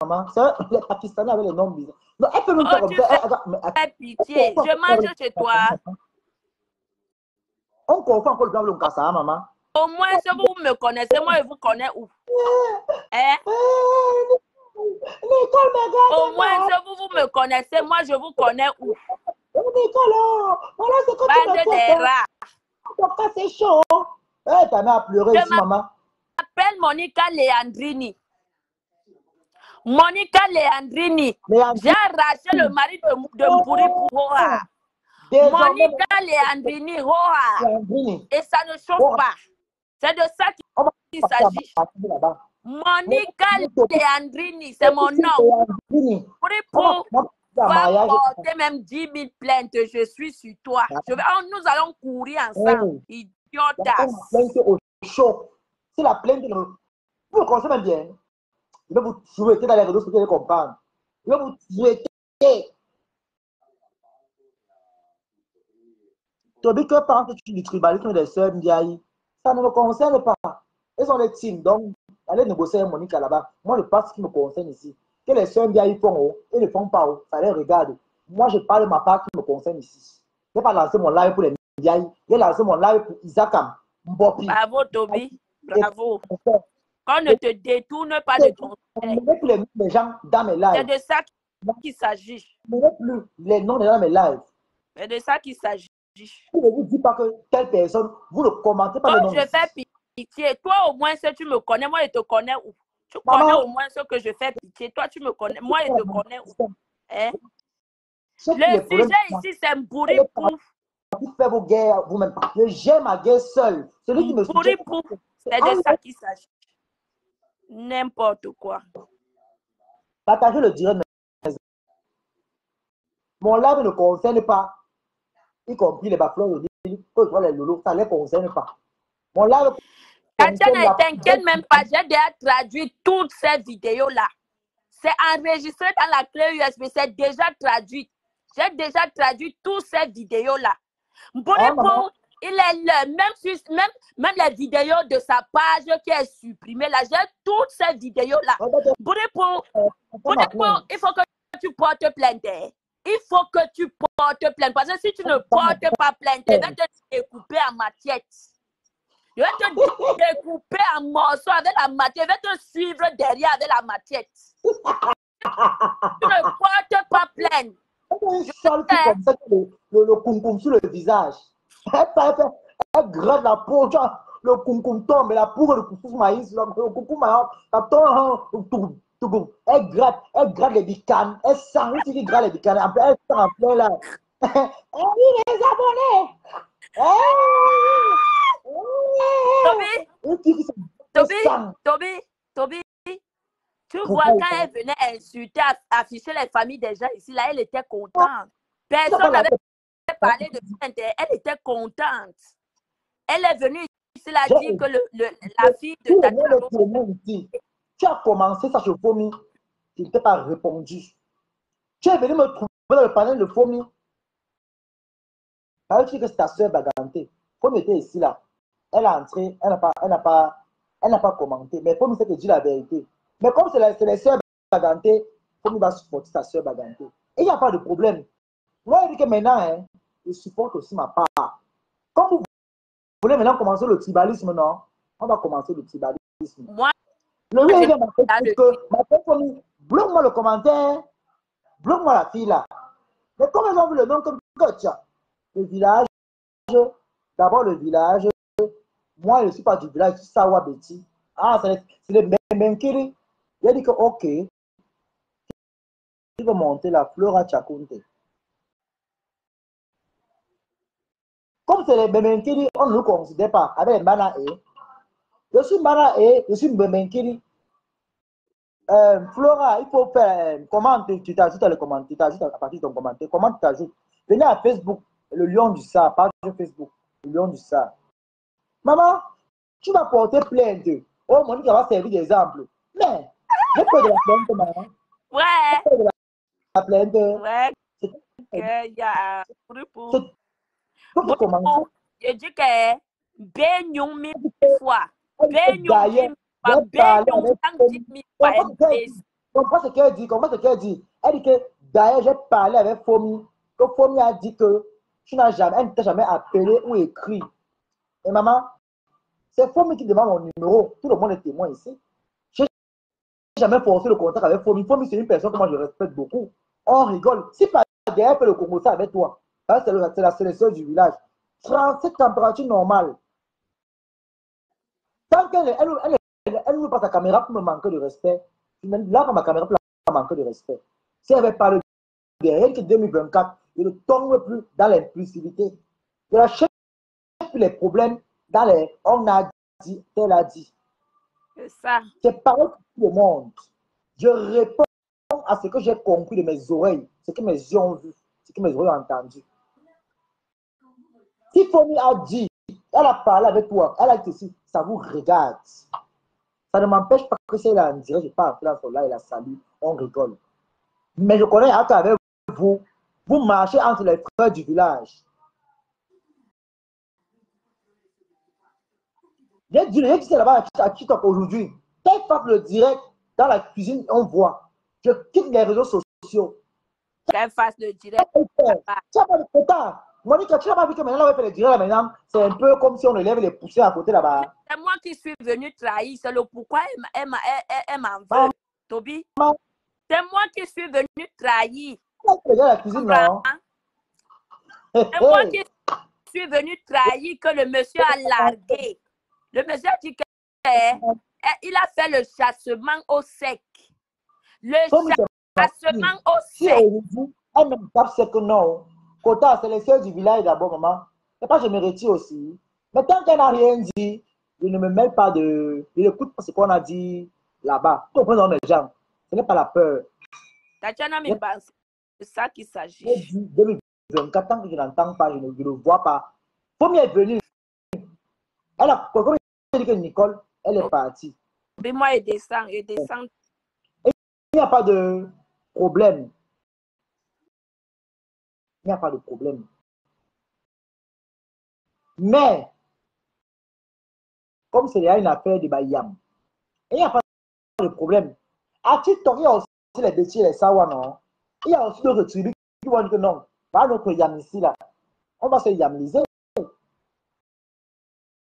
Speaker 1: maman. Les Pakistanais avec les noms bizarres. Non, elle peut me faire comme ça.
Speaker 2: Fais pitié, je marche chez toi.
Speaker 1: On confond encore le blanc, le cassa, maman.
Speaker 2: Au moins, si vous me connaissez, moi, je vous connais où? Hein? Au moins, si vous me connaissez, moi, je vous connais où?
Speaker 1: Voilà ce que tu
Speaker 2: me fais. Rats.
Speaker 1: C'est chaud. Ta mère a pleuré ici, maman.
Speaker 2: Je m'appelle Monica Léandrini. Monica Léandrini. J'ai arraché le mari de Mbouri pour Hoa. Monica Léandrini, Hoa. Et ça ne chauffe pas. C'est de ça qu'il s'agit. Monica Léandrini, c'est mon nom. Pour porter même 10 000 plaintes, je suis sur toi. Nous allons courir ensemble. Idiotas.
Speaker 1: C'est la plainte. Vous le connaissez même bien. Il va vous souhaiter dans les réseaux sociaux, vous allez comprendre. Il va vous souhaiter. Tobi, que penses-tu du tribalisme des sœurs Ndiaye? Ça ne me concerne pas. Elles sont des teams, donc allez négocier avec Monica là-bas. Moi, je pense ce qui me concerne ici. Que les sœurs Ndiaye font et ne font pas, ça les regarde. Moi, je parle de ma part qui me concerne ici. Je n'ai pas lancé mon live pour les Ndiaye. J'ai lancé mon live pour Isakam, Mbopi.
Speaker 2: Bravo, Tobi. Bravo. Qu'on ne te détourne pas de ton
Speaker 1: tête. Je ne plus les gens dans mes lives.
Speaker 2: C'est de ça qu'il s'agit.
Speaker 1: Je ne plus les noms dans mes lives.
Speaker 2: C'est de ça qu'il s'agit.
Speaker 1: Je ne vous dis pas que telle personne, vous ne commentez pas le nom.
Speaker 2: Je fais pitié. Toi, au moins, si tu me connais, moi, je te connais où? Tu connais au moins ce que je fais pitié. Toi, tu me connais. Moi, je te connais où? Hein? Le sujet ici, c'est Mbouri Pouf.
Speaker 1: Vous faites vos guerres vous-même. Je gère ma guerre seule. Celui qui me
Speaker 2: Mbouri Pouf. C'est de ça qu'il s'agit. N'importe quoi.
Speaker 1: Partagez le direct. Mon live ne concerne pas, y compris les baflons, les lolos, ça ne les concerne pas. Mon live.
Speaker 2: Ne t'inquiète même pas, j'ai déjà traduit toutes ces vidéos-là. C'est enregistré dans la clé USB, c'est déjà traduit. J'ai déjà traduit toutes ces vidéos-là. Mbouri, il est là, même les vidéos de sa page qui est supprimée là, j'ai toutes ces vidéos-là. Mbouri, il faut que tu portes plainte. Il faut que tu portes plainte. Parce que si tu ne portes pas plainte, je vais te découper en matière. Je vais te découper en morceaux avec la matière. Je vais te suivre derrière avec la matière. Tu ne portes pas plainte.
Speaker 1: Le concombre sur le visage. Elle gratte la peau, le concombre tombe, la peau, le concombre maïs, le concombre elle gratte les bicanes, elle sent, elle qui gratte les bicanes, elle sent en plein là. Oui, les abonnés!
Speaker 2: Tobi, tu vois, quand elle venait insulter, afficher les familles des gens ici, là, elle était contente. Personne n'avait parlé de plainte, elle était contente. Elle est venue ici, là, dire que la fille de Tati.
Speaker 1: Tu as commencé ça, je vomis. Tu ne t'es pas répondu. Tu es venu me trouver dans le panel de Fomi. Ça veut dire que c'est ta soeur Baganté. Fomi était ici là. Elle est entrée, elle n'a pas commenté. Mais Fomi sait que dit la vérité. Mais comme c'est les soeurs Baganté, Fomi va supporter sa soeur Baganté. Et il n'y a pas de problème. Moi, je dis que maintenant, je supporte aussi ma part. Comme vous voulez maintenant commencer le tribalisme, non? On va commencer le tribalisme.
Speaker 2: Moi,
Speaker 1: Le
Speaker 2: je
Speaker 1: gars,
Speaker 2: n'ai
Speaker 1: il m'a fait
Speaker 2: pas de
Speaker 1: que ma personne, bloque-moi le commentaire, bloque-moi la fille là. Mais comme ils ont vu le nom comme coach, le village, d'abord le village, moi je ne suis pas du village, je suis Sawa Betty. Ah, c'est les Menkiri. Il a dit que ok, il va monter la Flora Chakunte. Comme c'est les Menkiri, on ne nous considère pas avec les Mana E. Je suis Mana E, je suis Menkiri. Flora, il faut faire comment tu t'ajoutes à le commentaire, tu t'ajoutes à partir de ton commentaire. Comment tu t'ajoutes? Venez à Facebook, le lion du Sar, page Facebook, le lion du Sar. Maman, tu vas porter plainte. Oh, Monique va servir d'exemple. Mais, j'ai peur de la plainte, maman.
Speaker 2: Ouais.
Speaker 1: J'ai peur de la plainte.
Speaker 2: Ouais. Il y a un groupe.
Speaker 1: Faut commencer.
Speaker 2: Je dis que Benyong 1000 fois. Benyong 10 000 fois. Benyong 10 000 fois.
Speaker 1: Comprends ce qu'elle dit, comprends ce qu'elle dit. Elle dit que d'ailleurs, j'ai parlé avec Fomi. Que Fomi a dit que tu n'as jamais, elle ne t'a jamais appelé ou écrit. Et maman, c'est Fomi qui demande mon numéro. Tout le monde est témoin ici. Je n'ai jamais forcé le contact avec Fomi. Fomi, c'est une personne que moi je respecte beaucoup. On rigole. Si par derrière, elle fait le Congo ça avec toi, c'est la sélection du village. 37 température normale. Tant qu'elle ne pas sa caméra pour me manquer de respect, là, ma caméra pour me manquer de respect. Si elle avait parlé derrière que 2024, je ne tombe plus dans l'impulsivité. Je n'achète plus les problèmes dans les on a dit, tel a dit.
Speaker 2: C'est ça.
Speaker 1: C'est pareil pour tout le monde. Je réponds à ce que j'ai compris de mes oreilles, ce que mes yeux ont vu, ce que mes oreilles ont entendu. Si Fomi a dit, elle a parlé avec toi, elle a dit ceci, ça vous regarde. Ça ne m'empêche pas que c'est là, on dirait, je parle là, il a salué, on rigole. Mais je connais à travers vous, vous marchez entre les frères du village. J'ai dit ça là-bas à TikTok aujourd'hui. Quel fasse le direct dans la cuisine, on voit. Je quitte les réseaux sociaux.
Speaker 2: Qu'elle fasse le direct.
Speaker 1: Tu n'as pas de quota. Monica, tu n'as pas vu que maintenant, on va faire les directs là maintenant. C'est un peu comme si on élève les poussées à côté là-bas.
Speaker 2: C'est moi qui suis venue trahir. C'est le pourquoi elle m'en veut. Toby. C'est moi qui suis venue trahir.
Speaker 1: La cuisine, non?
Speaker 2: C'est moi qui suis venue trahir que le monsieur a largué. Le monsieur a dit qu'il a fait le chassement au sec. Le chassement au sec.
Speaker 1: Elle me tape c'est que non. Kota, c'est les sœurs du village d'abord, maman. C'est pas je me retire aussi. Mais tant qu'elle n'a rien dit, je ne me mêle pas de. Je n'écoute pas ce qu'on a dit là-bas. Tu comprends les gens. Ce n'est pas la peur.
Speaker 2: Tatiana Mimba, c'est ça qu'il s'agit.
Speaker 1: 2024, tant que je n'entends pas, je ne le vois pas. Faut est venue. Elle a. Comme il dit que Nicole, elle est partie.
Speaker 2: Et moi, elle descend, elle descend.
Speaker 1: Il n'y a pas de problème. Il n'y a pas de problème. Mais, comme c'est une affaire de Bayam, il n'y a pas de problème. À TikTok, il y a aussi les Bétis, les Sawa, non? Il y a aussi d'autres tribus qui vont dire que non, pas notre Yam ici, là. On va se yamliser.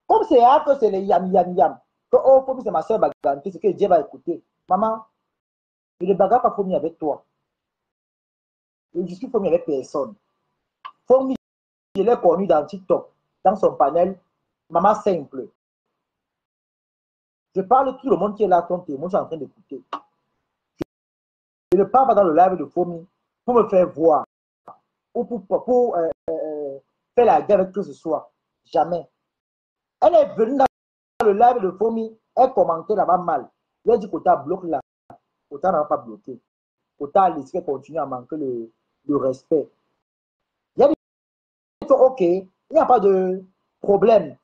Speaker 1: Comme c'est que c'est les Yam, que oh, Fomi, c'est ma soeur Baganté, c'est que Dieu va écouter. Maman, je ne bagarre pas Fomi avec toi. Je suis Fomi avec personne. Fomi, je l'ai connu dans TikTok, dans son panel, maman simple. Je parle tout le monde qui est là, ton témoin, je suis en train d'écouter. Je ne parle pas dans le live de Fomi pour me faire voir ou pour faire la guerre avec que ce soit. Jamais. Elle est venue dans le live de Fomi, elle commentait là-bas mal. Elle a dit Kota bloque là. Kota n'a pas bloqué. Kota a laissé continuer à manquer le respect. Il a dit ok, il n'y a pas de problème.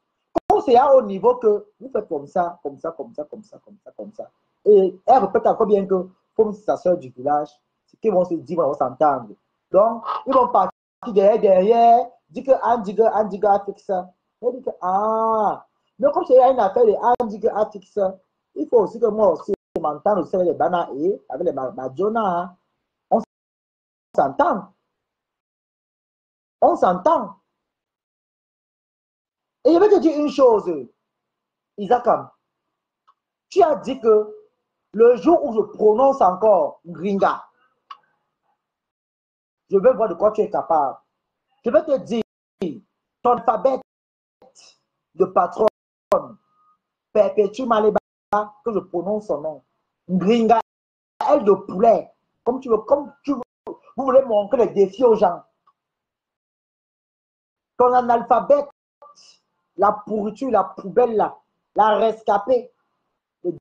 Speaker 1: Comme c'est à haut niveau que vous faites comme ça, comme ça, comme ça, comme ça, comme ça, comme ça. Et elle répète encore bien que comme c'est sa soeur du village, c'est qu'ils vont se dire, ils vont s'entendre. Donc, ils vont partir derrière, dire que Andiga a fait ça. Elle dit que, ah, mais comme c'est une affaire de Andiga a fait ça, il faut aussi que moi aussi, je m'entende aussi avec les Bana et avec les Madjona. On s'entend. On s'entend. Et je vais te dire une chose, Isakam. Tu as dit que le jour où je prononce encore Gringa, je veux voir de quoi tu es capable. Je vais te dire, ton alphabet de patronne, Perpétue Maleba, que je prononce son nom. Gringa, elle de poulet. Comme tu veux, vous voulez montrer les défis aux gens. Ton analphabète, la pourriture, la poubelle, la rescapée, le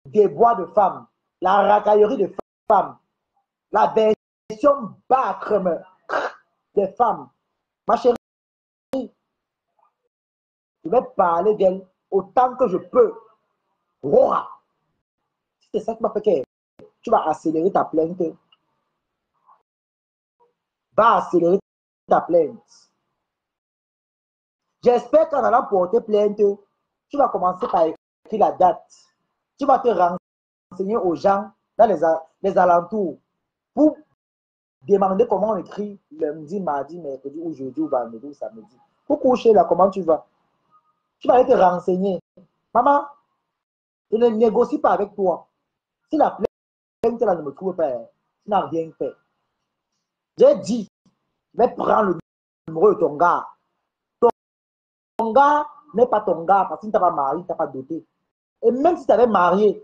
Speaker 1: débois de femmes, la racaillerie de femmes, la version bâcreme des femmes. Ma chérie, je vais parler d'elle autant que je peux. Rora. Si c'est ça qui m'a fait que tu vas accélérer ta plainte. Va accélérer ta plainte. J'espère qu'en allant porter plainte, tu vas commencer par écrire la date. Tu vas te renseigner aux gens dans les alentours pour demander comment on écrit lundi, mardi, mercredi, ou jeudi, ou vendredi, ou samedi. Pour coucher là, comment tu vas? Tu vas aller te renseigner. Maman, je ne négocie pas avec toi. Si la plainte là ne me trouve pas, tu n'as rien fait. J'ai dit, je vais prendre le numéro de ton gars. Ton gars n'est pas ton gars parce qu'il ne t'a pas marié, il ne t'a pas doté. Et même si tu avais marié,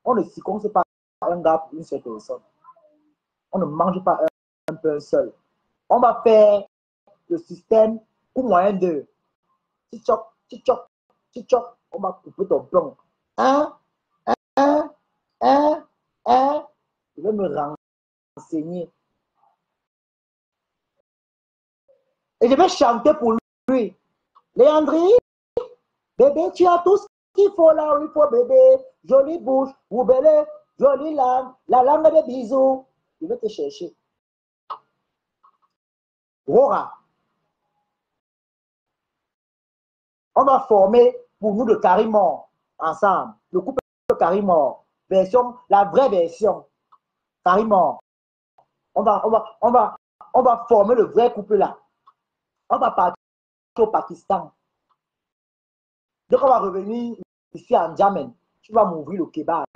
Speaker 1: on ne circonce pas un gars pour une seule personne. On ne mange pas un pain seul. On va faire le système ou moyen de tchop, tchop, tchop, on va couper ton plomb. Un, je vais me renseigner. Et je vais chanter pour lui. Léandrie, bébé, tu as tout ce qu'il faut là où il faut, bébé. Jolie bouche, ou belle, jolie langue, la langue des bisous. Je vais te chercher. Rora. On va former pour nous le Carimor ensemble. Le couple Carimor. Version, la vraie version. Carimor. On va former le vrai couple là. On va partir au Pakistan. Donc on va revenir ici en Djammen. Tu vas m'ouvrir le kebab.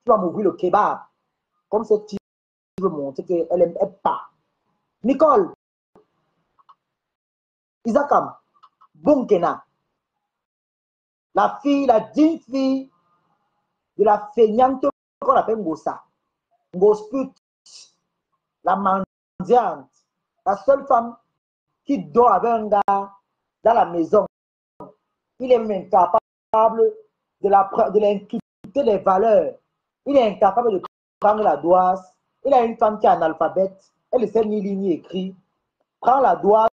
Speaker 1: Tu vas m'ouvrir le kebab. Comme cette fille veut montrer qu'elle n'aime pas. Nicole. Isakam. Bunkena. La fille, la digne fille de la feignante qu'on appelle Ngosa. Ngosput. La mendiante. La seule femme qui dort avec un gars dans la maison. Il est même incapable de l'inculquer les valeurs. Il est incapable de prendre la doise. Il a une femme qui est analphabète. Elle ne sait ni lire ni écrire. Prends la doise,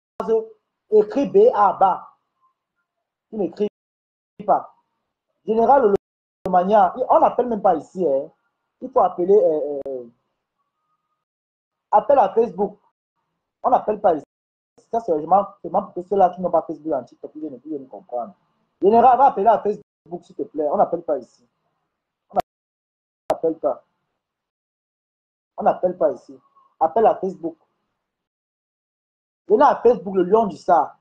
Speaker 1: écrit B à bas. Il n'écrit pas. Général Lomania, on n'appelle même pas ici. Hein. Il faut appeler. Appel à Facebook. On n'appelle pas ici. Ça, c'est seulement pour ceux-là qui n'ont pas Facebook en TikTok, ils ne peuvent comprendre. Général, va appeler à Facebook, s'il te plaît. On n'appelle pas ici. On n'appelle pas. On n'appelle pas ici. Appelle à Facebook. Venez à Facebook, le lion du Sahara.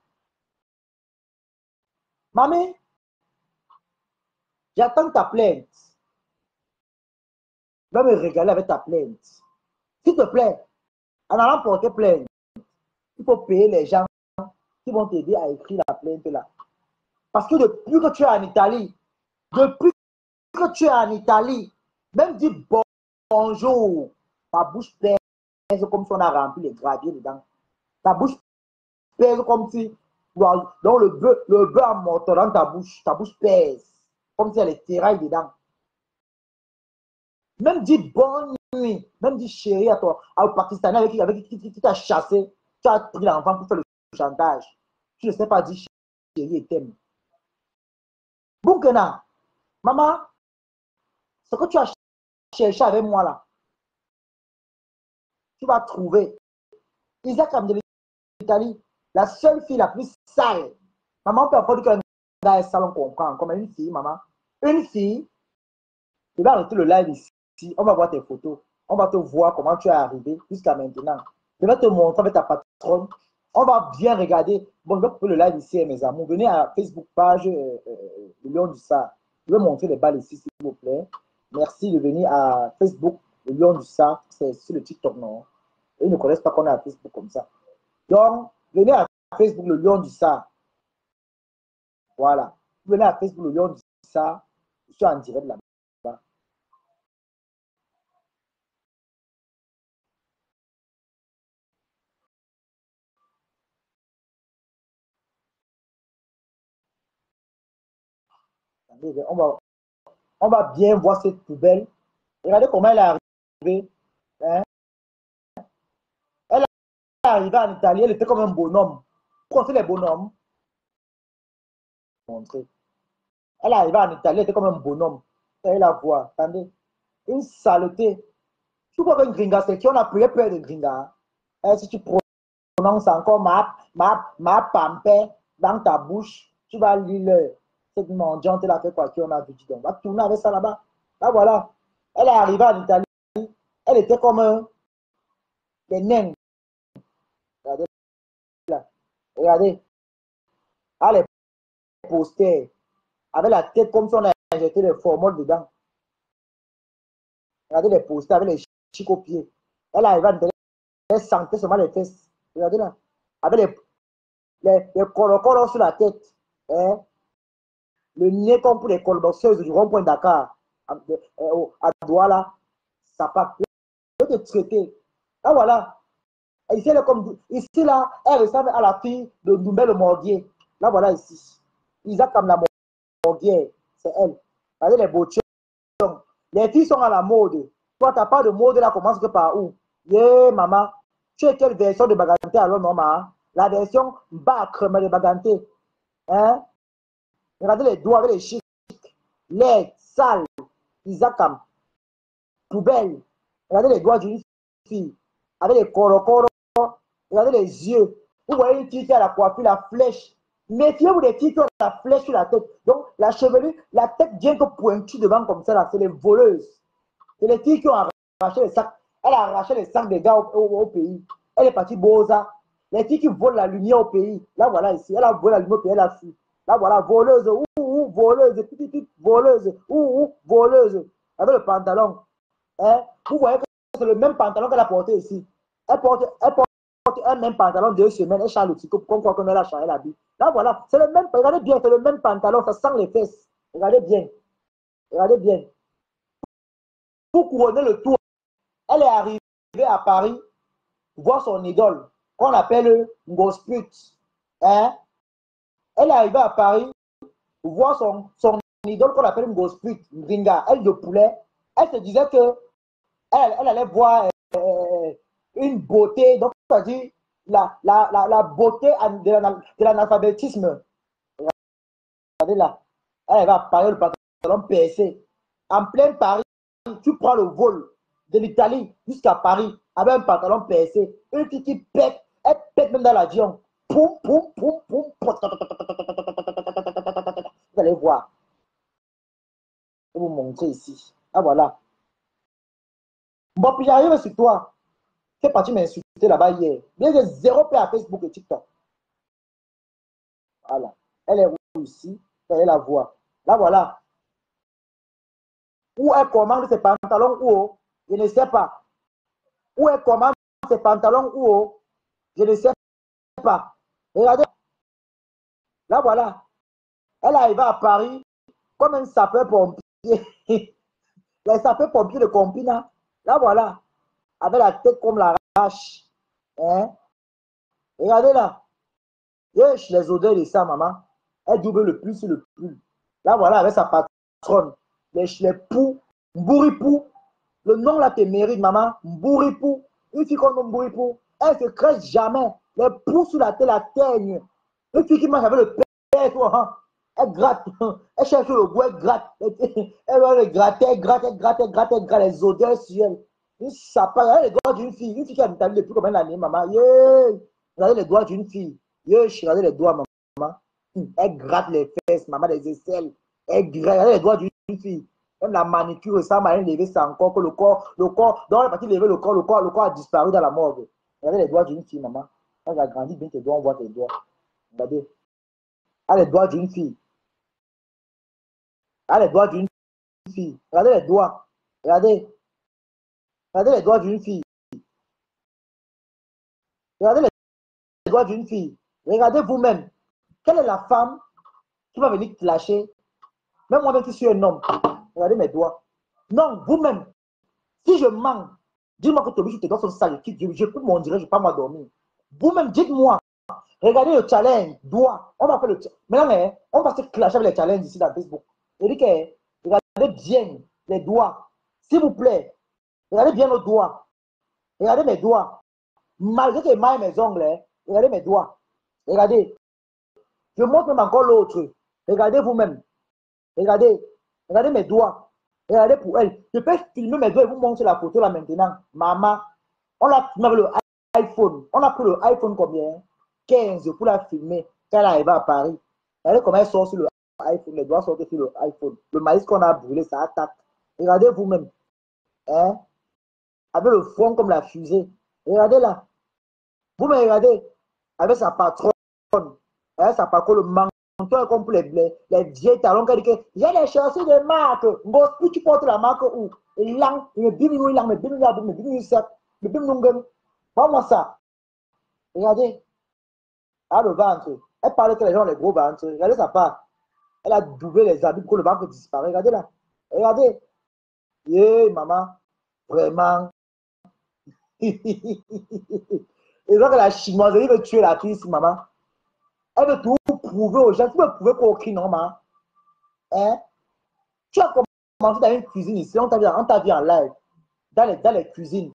Speaker 1: Mamie, j'attends ta plainte. Je vais me régaler avec ta plainte. S'il te plaît, en allant porter plainte, il faut payer les gens qui vont t'aider à écrire la plainte là. Parce que depuis que tu es en Italie, même dis bonjour, ta bouche pèse comme si on a rempli les graviers dedans. Ta bouche pèse comme si, donc le bœuf en morceaux dans ta bouche pèse, comme si elle est terraille dedans. Même dis bonne nuit, même dis chérie à toi, au Pakistanais avec qui t'a chassé, tu as pris l'enfant pour faire le chantage. Tu ne sais pas dire chérie et t'aime. Bunkena, maman, ce que tu as cherché avec moi là, tu vas trouver. Isaac de l'Italie, la seule fille la plus sale. Maman peut pas dire qu'un gars est sale, on comprend. Comme une fille, maman. Une fille, je vais arrêter le live ici. On va voir tes photos. On va te voir comment tu es arrivé jusqu'à maintenant. Je vais te montrer avec ta patronne On va bien regarder. Bon, je vais couper le live ici, mes amours. Venez à Facebook page le Lion du Sar. Je vais montrer les balles ici, s'il vous plaît. Merci de venir à Facebook, le Lion du Sar. C'est sur le TikTok, non? Ils ne connaissent pas qu'on est à Facebook comme ça. Donc, venez à Facebook, le Lion du Sar. Voilà. Venez à Facebook, le Lion du Sar. Je suis en direct là-bas. On va bien voir cette poubelle. Regardez comment elle est arrivée. Hein? Elle est arrivée en Italie, elle était comme un bonhomme. Pourquoi on fait les bonhommes? Montrer. Elle est arrivée en Italie, elle était comme un bonhomme. Elle la voix. Attendez. Une saleté. Tu vois qu'un gringa, c'est qui on a pris peur de gringa. Si tu prononces encore ma pampé dans ta bouche, tu vas lire cette mendiante là, fait quoi, qui on a vu, on va tourner avec ça là-bas. Là, voilà. Elle est arrivée en Italie, elle était comme des nains. Regardez là. Regardez. Elle est postée avec la tête comme si on a injecté des formules dedans. Regardez les posters avec les chics aux pieds. Elle arrive à elle sentait seulement les fesses. Regardez là. Avec les colocolos sur la tête. Hein? Le nez comme pour les colboxeuses du rond-point Dakar. À Douala. Ça part. Je vais te traiter. Là, voilà. Ici, elle est comme, ici, là, elle ressemble à la fille de Doumbé le Mordier. Là, voilà, ici. Isaac comme la Mordier. C'est elle. Regardez les beautés. Les filles sont à la mode. Toi, tu n'as pas de mode là, commence que par où? Yeah, maman. Tu es quelle version de Baganté alors, non, maman? La version bacre, mais de Baganté. Hein? Regardez les doigts avec les chics. Les sales. Isakam. Poubelle. Regardez les doigts d'une fille. Avec les coro. Regardez les yeux. Vous voyez une fille qui a la coiffure, la flèche. Méfiez-vous des filles qui ont la flèche sur la tête. Donc, la chevelure, la tête bien que pointue devant comme ça, là, c'est les voleuses. C'est les filles qui ont arraché les sacs. Elle a arraché les sacs des gars au pays. Elle est partie Boza. Les filles qui volent la lumière au pays. Là, voilà, ici. Elle a volé la lumière au pays, elle a fui. Là, voilà, voleuse. Voleuse. Petite voleuse. Voleuse. Avec le pantalon. Hein? Vous voyez que c'est le même pantalon qu'elle a porté ici. Elle porte un même pantalon 2 semaines. Elle change le tricot comme quoi qu'on a changé la vie. Là, voilà. C'est le même. Regardez bien, c'est le même pantalon. Ça sent les fesses. Regardez bien. Regardez bien. Pour couronner le tour, elle est arrivée à Paris voir son idole, qu'on appelle Ngosput. Hein? Elle est arrivée à Paris voir son idole qu'on appelle Ngosput, Gringa, elle de poulet. Elle se disait que elle allait voir une beauté, donc c'est-à-dire la beauté de l'analphabétisme. Regardez là. Elle va à Paris, le pantalon PSC. En plein Paris, tu prends le vol de l'Italie jusqu'à Paris avec un pantalon PSC. Une fille qui pète, elle pète même dans l'avion. Poum, poum, poum, poum. Vous allez voir. Je vais vous montrer ici. Ah voilà. Bon, puis j'arrive sur toi. Tu es parti m'insulter là-bas hier. Bien que zéro paix à Facebook et TikTok. Voilà. Elle est où ici? Elle la voix. Là voilà. Où elle commande ses pantalons où? Je ne sais pas. Où elle commande ses pantalons où? Je ne sais pas. Regardez. Là voilà. Elle arrive à Paris comme un sapeur-pompier. Les sapeurs-pompiers de Compina. Là voilà. Avec la tête comme la vache. Hein? Regardez là. Yesh, les odeurs de ça, maman. Elle double le plus sur le plus. Là voilà, avec sa patronne. Les poux. Mbouripou. Le nom là te mérite, maman. Mbouripou. Une fille comme Mbouripou. Elle se crèche jamais. Les poux sur la tête, la teigne. Une fille qui mange avec le père, toi, hein? Elle gratte. Elle cherche le goût, elle gratte. Elle va le gratter, elle gratte les odeurs sur elle. Une sapin, regardez les doigts d'une fille. Une fille qui a une taille depuis combien d'années, maman? Yeah. Regardez les doigts d'une fille. Yeah, regardez les doigts, maman. Elle gratte les fesses, maman, les aisselles. Elle gratte, regardez les doigts d'une fille. Même la manicure ressemble à un lever sans encore que le corps, dans la partie lever le corps a disparu dans la morgue. Regardez les doigts d'une fille, maman. Quand tu as grandi bien tes doigts, on voit tes doigts. Regardez. Ah, les doigts d'une fille. Ah, les doigts d'une fille. Regardez les doigts. Regardez. Regardez les doigts d'une fille. Regardez les doigts d'une fille. Regardez vous-même. Quelle est la femme qui va venir te lâcher? Même moi-même qui suis un homme. Regardez mes doigts. Non, vous-même. Si je mens, dis-moi que tes doigts sont sales. Je coupe mon direct, je ne vais pas m'endormir. Vous-même, dites-moi. Regardez le challenge. Doigt. On va faire le challenge. Maintenant, on va se clasher avec les challenges ici dans Facebook. Je dis que regardez bien les doigts. S'il vous plaît, regardez bien nos doigts. Regardez mes doigts. Malgré que j'ai mal mes ongles, regardez mes doigts. Regardez. Je montre même encore l'autre. Regardez vous-même. Regardez. Regardez mes doigts. Regardez pour elle. Je peux filmer mes doigts et vous montrer la photo là maintenant. Maman, on a filmé avec le iPhone. On a pris le iPhone combien? 15 pour la filmer quand elle arrive à Paris. Regardez comment elle sort sur le iPhone. Les doigts sortent sur le iPhone. Le maïs qu'on a brûlé, ça attaque. Regardez vous-même. Hein? Avec le front comme la fusée. Regardez là. Vous me regardez. Avec sa patronne. Avec sa patronne, le menton comme pour les vieilles talons. Qu'elle dit que j'ai des chaussures de marque. Où tu portes la marque où? Et là, il me bim, il me bim, il me bim, moi ça. Regardez. Ah, le ventre. Elle parle que les gens ont les gros ventres. Regardez sa part. Elle a doublé les habits pour que le ventre disparaisse. Regardez là. Regardez. Yeah, maman. Vraiment. Et donc, la chinoiserie veut tuer la fille ici, maman. Elle veut tout prouver aux gens. Tu veux prouver qu'aucune, non, maman. Hein? Tu as commencé dans une cuisine ici. On t'a vu en live. Dans les cuisines.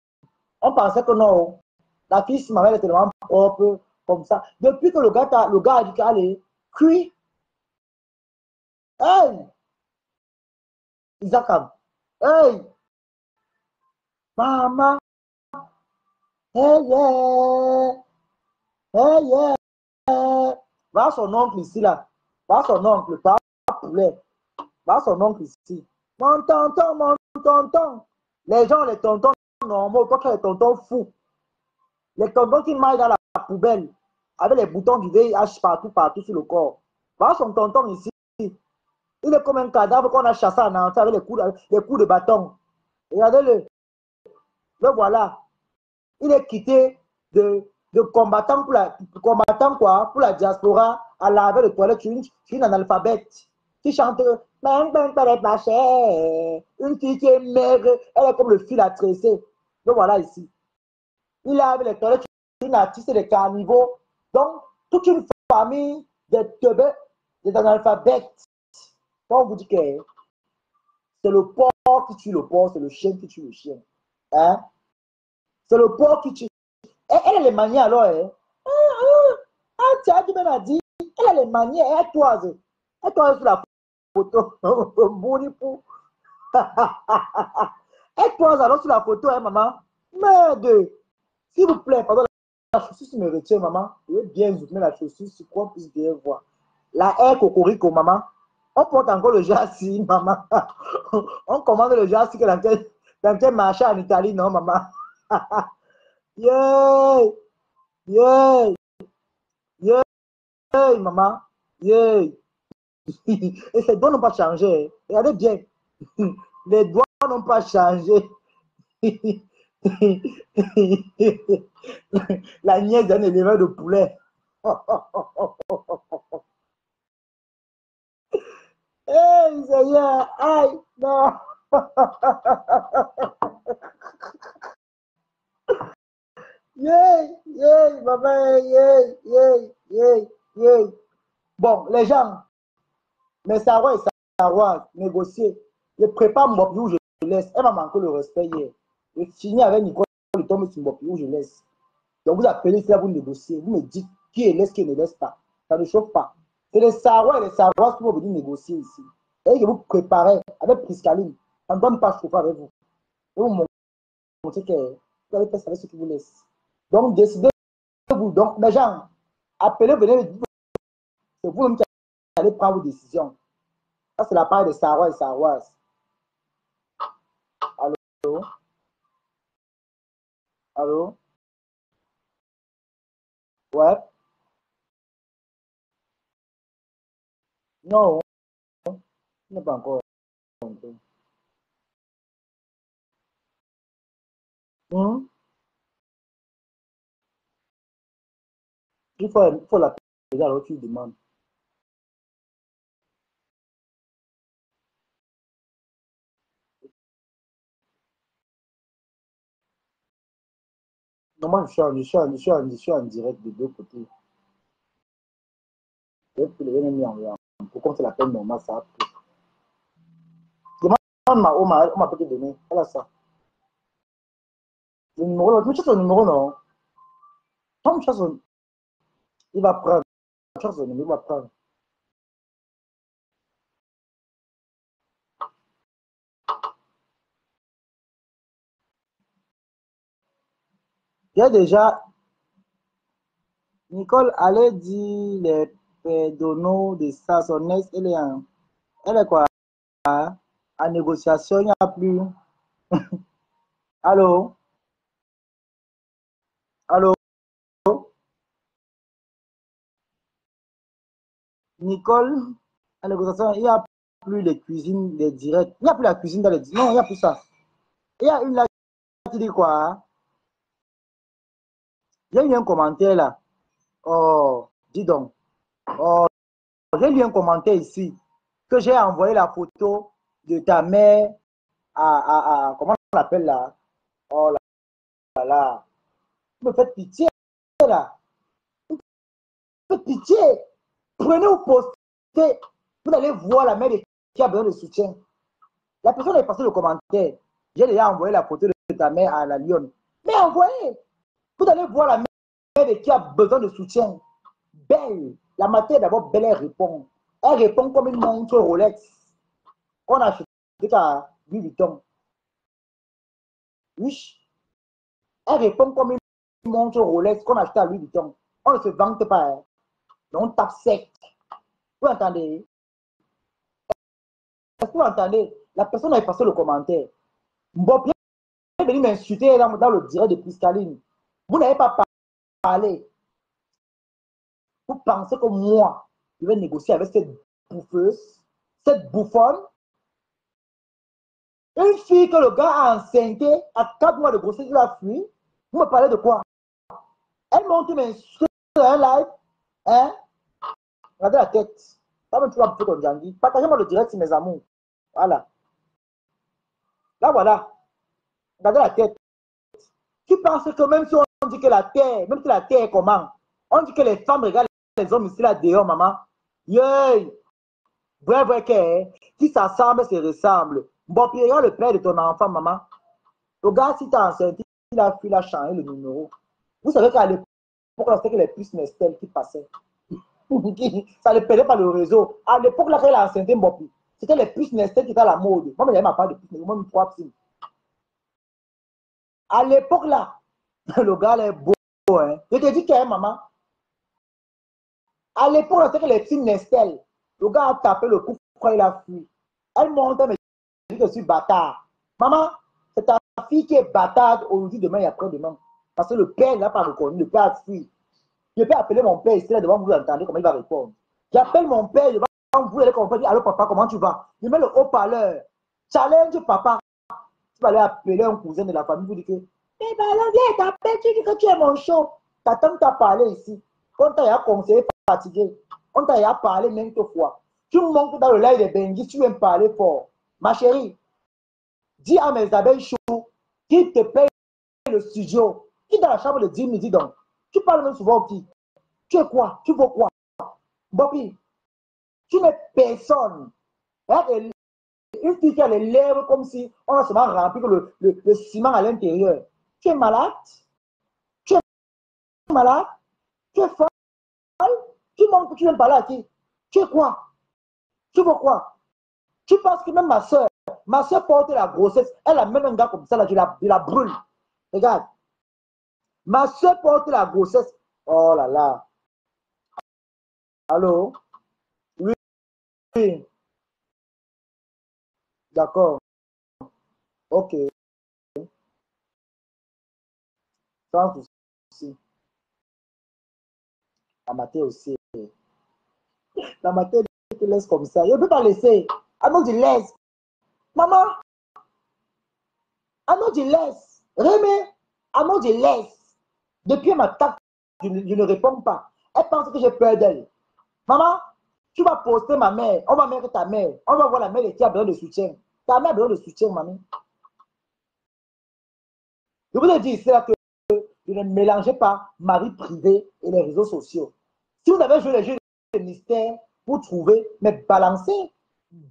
Speaker 1: On pensait que non. La fille ici, maman, elle est tellement propre. Comme ça. Depuis que le gars a dit qu'allez, cuit. Hey! Isakam. Hey! Maman! Hey, yeah! Hey, yeah! Va son oncle ici, là. Va son oncle, pas poulet. Va son oncle ici. Mon tonton, mon tonton. Les gens, les tontons normaux, toi qui es les tontons fous. Les tontons qui maillent dans la poubelle, avec les boutons du VIH partout sur le corps. Va son tonton ici. Il est comme un cadavre qu'on a chassé en entier avec les coups de bâton. Regardez-le. Le voilà. Il est quitté de combattant pour la diaspora à laver le toilette. Une analphabète qui chante une fille qui est maigre, elle est comme le fil à tresser. Le voilà ici. Il lave les toilettes, une artiste des carnivores. Donc, toute une famille de teubés, des analphabètes. On vous dit que c'est le porc qui tue le porc, c'est le chien qui tue le chien. Hein? C'est le porc qui tue. Elle a les manières alors. Hein? Tiens, tu m'as dit, elle a les manières, elle toise. Elle toise sur la photo. Bonipou. Elle toise alors sur la photo, hein, maman. Merde. S'il vous plaît, pardon, la chaussure me retient, maman. Je vais bien zoomer la chaussure, c'est quoi puisse bien voir. La air cocorico, maman. On porte encore le jassi, maman. On commande le jassi dans quel marché en Italie, non, maman. Yeah, yeah, yeah, maman. Yeah. Et ces doigts n'ont pas changé. Regardez bien. Les doigts n'ont pas changé. La nièce d'un éleveur de poulet. Hey, Seigneur, aïe, non. Yeah, yeah, maman, yeah, yeah, yeah, yeah. Bon, les gens, mais Sarah et Sarah, négocier. Je prépare mon où je laisse. Elle m'a manqué le respect hier. Je finis avec Nicole, je tombe sur mon où je laisse. Donc vous appelez ici, vous négocier. Vous me dites qui laisse, qui ne laisse pas. Ça ne chauffe pas. C'est les Sarah et les Sarah qui vont venir négocier ici. Et que vous préparez avec Priscaline. Ça ne donne pas chauffer avec vous. Et vous montrez que vous allez faire ce qui vous laisse. Donc décidez-vous. Donc, mes gens, appelez, venez, c'est vous-même qui allez prendre vos décisions. Ça, c'est la part de Sarah et Sarah. Allô? Allô? Ouais. Non, il n'est pas encore rentré. Hmm? Il faut l'appeler, alors tu lui demandes. Non, moi, je suis en direct de deux côtés. Je vais mis en pour c'est l'appel normal, ça. Demande on m'a peut te donner. Elle a ça. Le numéro, tu cherches le numéro, non? Tom cherche il va prendre. Cherche le numéro, il va prendre. J'ai déjà, Nicole allait dire les pédonaux de ça, son ex, elle est quoi? En négociation, il n'y a plus. Allô? Allô? Nicole, en négociation, il n'y a plus les cuisines, les directs. Il n'y a plus la cuisine dans les directs. Non, il n'y a plus ça. Il y a une là qui dit quoi? J'ai eu un commentaire là. Oh, dis donc. Oh, j'ai lu un commentaire ici que j'ai envoyé la photo de ta mère comment on l'appelle là? Oh là là. Vous me faites pitié là. Vous me faites pitié. Prenez-vous postez. Vous allez voir la mère qui a besoin de soutien. La personne est passée le commentaire. J'ai déjà envoyé la photo de ta mère à la Lyon. Mais envoyez. Vous allez voir la mère qui a besoin de soutien. Belle. La matin d'abord, belle, elle répond. Elle répond comme une montre Rolex. On a acheté à Louis Vuitton. Oui. Elle répond comme une montre Rolex qu'on a acheté à Louis Vuitton. On ne se vante pas. Hein. Mais on tape sec. Vous entendez? Est-ce que vous entendez? La personne a passé le commentaire. Bon, bien venu m'insulter dans le direct de Piscaline. Vous n'avez pas parlé. Vous pensez que moi, je vais négocier avec cette bouffeuse, cette bouffonne. Une fille que le gars a enceinté à 4 mois de grossesse, il a fui. Vous me parlez de quoi? Elle monte m'insulter dans un live. Hein? Regardez la tête. Pas même tu vas me faire ton jangi. Partagez-moi le direct, mes amours. Voilà. Là, voilà. Regardez la tête. Tu penses que même si on dit que la terre, même si la terre est comment? On dit que les femmes regardent les hommes ici là dehors, maman. Yeah. Vrai, qui s'assemble se ressemble. Bon, puis regarde le père de ton enfant, maman. Le gars, si t'as enceinte, il a fui, il a changé le numéro. Vous savez qu'à l'époque, c'était que les puces Nestel qui passaient. Ça ne perdait pas le réseau. À l'époque, là, quand il a enceinte, bon, c'était les puces Nestel qui étaient à la mode. Moi, j'avais ma part de puces Nestel, moi, une trois petits. À l'époque, là, le gars, il est beau. Hein. Je te dis qu'il y a maman. À l'époque, c'était que les films Nestel. Le gars a tapé le coup quand il a fui. Elle monte, mais je dis que je suis bâtard. Maman, c'est ta fille qui est bâtarde aujourd'hui, demain et après-demain. Parce que le père n'a pas reconnu, le père a fui. Je peux appeler mon père ici, là, devant vous, entendez comment il va répondre. J'appelle mon père devant vous, allez comprendre. Allô papa, comment tu vas? Je mets le haut-parleur. Challenge papa. Tu vas aller appeler un cousin de la famille, vous dire que, eh ben là, viens t'appeler, tu dis que tu es mon show. Ta tante t'a parlé ici. On t'a conseillé fatigué. On t'a parlé maintes fois. Tu montes dans le live des Bengis, tu viens me parler fort. Ma chérie, dis à mes abeilles chauds qu'ils te payent le studio. Qui dans la chambre de 10 midi donc. Tu parles même souvent au petit. Tu es quoi? Tu veux quoi? Bobby, tu n'es personne. Hein? Une fille qui a les lèvres comme si on a seulement rempli le ciment à l'intérieur. Tu es malade? Tu es malade? Tu es folle? Tu montres que tu viens parler à qui? Tu es quoi? Tu veux quoi? Tu penses que même ma soeur porte la grossesse, elle amène un gars comme ça, là, je la brûle. Regarde, ma soeur porte la grossesse. Oh là là. Allô? Oui, oui. D'accord. Ok. Sans souci. La matin aussi. La matin, te laisse comme ça. Je ne peux pas laisser. Ah non, tu laisses. Maman, ah non, tu laisses. Rémi, ah non, tu laisses. Depuis ma table, je ne réponds pas. Elle pense que j'ai peur d'elle. Maman, tu vas poster ma mère. On va mettre ta mère. On va voir la mère qui a besoin de soutien. Ta mère a besoin de soutien, mamie. Je vous ai dit ici là que je ne mélangeais pas ma vie privée et les réseaux sociaux. Si vous avez joué les jeux de mystère pour trouver, mais balancez.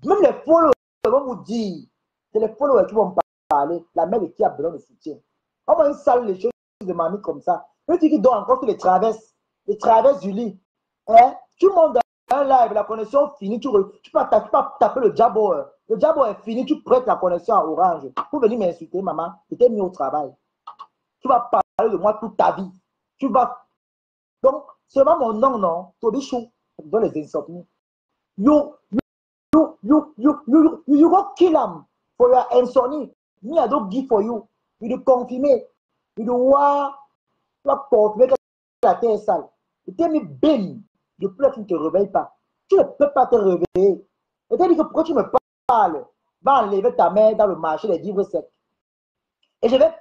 Speaker 1: Même les followers vont vous dire. C'est les followers qui vont me parler. La mère qui a besoin de soutien. On va installer les choses de mamie comme ça. Le petit qui dort encore sur les traverses du lit. Hein? Tu montes dans un live, la connexion finie, tu peux taper le jabbo. Le jabbo est fini, tu prêtes la connexion à Orange. Pour venir m'insulter, maman, tu t'es mis au travail. Tu vas parler de moi toute ta vie. Tu vas. Donc, seulement mon nom, non, Tobichou, dans les insomnies. You go kill him for your insomnie. Me, I don't give for you. You do confirmer. You do what? Tu vas confirmer que la terre est sale. Tu t'es mis bim. Depuis là, tu ne te réveilles pas. Tu ne peux pas te réveiller. Et tu dis que pourquoi tu me parles? Va enlever ta mère dans le marché des livres secs. Et je vais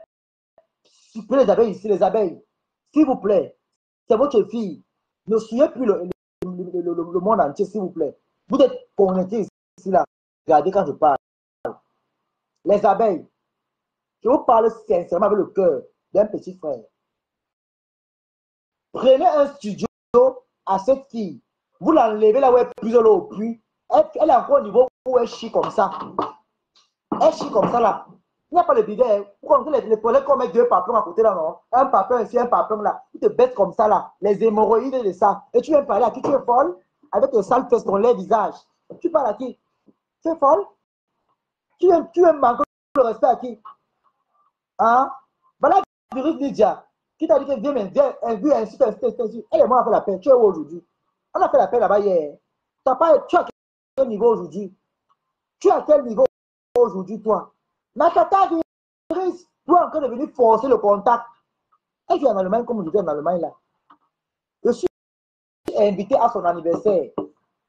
Speaker 1: supprimer les abeilles ici, les abeilles. S'il vous plaît, c'est votre fille. Ne suivez plus le monde entier, s'il vous plaît. Vous êtes connectés ici, là. Regardez quand je parle. Les abeilles. Je vous parle sincèrement avec le cœur d'un petit frère. Prenez un studio à cette fille. Vous l'enlevez là où elle est plus au puits. Elle est encore au niveau où elle chie comme ça. Elle chie comme ça là. Il n'y a pas de bidet. Vous connaissez les toilettes qu'on met deux papillons à côté là, non? Un papillon ici, un papillon là. Tu te bêtes comme ça là. Les hémorroïdes de ça. Et tu viens parler à qui? Tu es folle? Avec le sale fesses dans les visages. Tu parles à qui? Tu es folle? Tu es manquer le respect à qui? Hein? Voilà, virus Lydia. Qui t'a dit que viens, ainsi. Elle et moi, on a fait la paix. Tu es où aujourd'hui? On a fait la paix là-bas hier. Tu es à quel niveau aujourd'hui? Tu es à quel niveau aujourd'hui, toi? Nakata virus, toi encore de venir forcer le contact. Elle vient en Allemagne comme je dis en Allemagne là. Je suis invité à son anniversaire.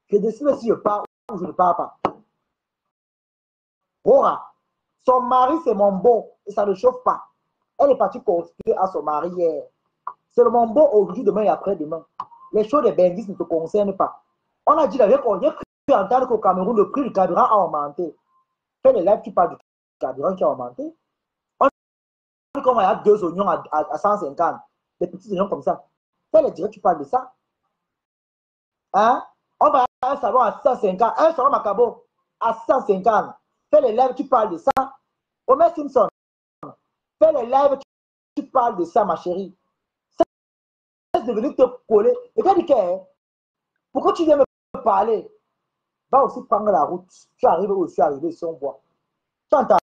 Speaker 1: Je décide si je pars ou je ne pars pas. Rora, son mari c'est mon beau et ça ne chauffe pas. Elle est partie constituer à son mari hier. C'est le mon beau aujourd'hui, demain et après-demain. Les choses des bandits ne te concernent pas. On a dit la vérité, on a cru entendre qu'au Cameroun, le prix du carburant a augmenté. Fais les lives, tu parles du carburant qui a augmenté. On dit qu'on va y avoir 2 oignons à 150. Des petits oignons comme ça. Fais les directs, tu parles de ça. Hein? On va avoir un savon à 150. Un savon macabo à 150. Fais les lives, tu parles de ça. Omer Simpson. Fais les lives, tu parles de ça, ma chérie. Cesse de venir te coller. Et tu as dit que, pourquoi tu viens me parler? Va aussi prendre la route. Tu arrives où je suis arrivé si on voit. Tu entends?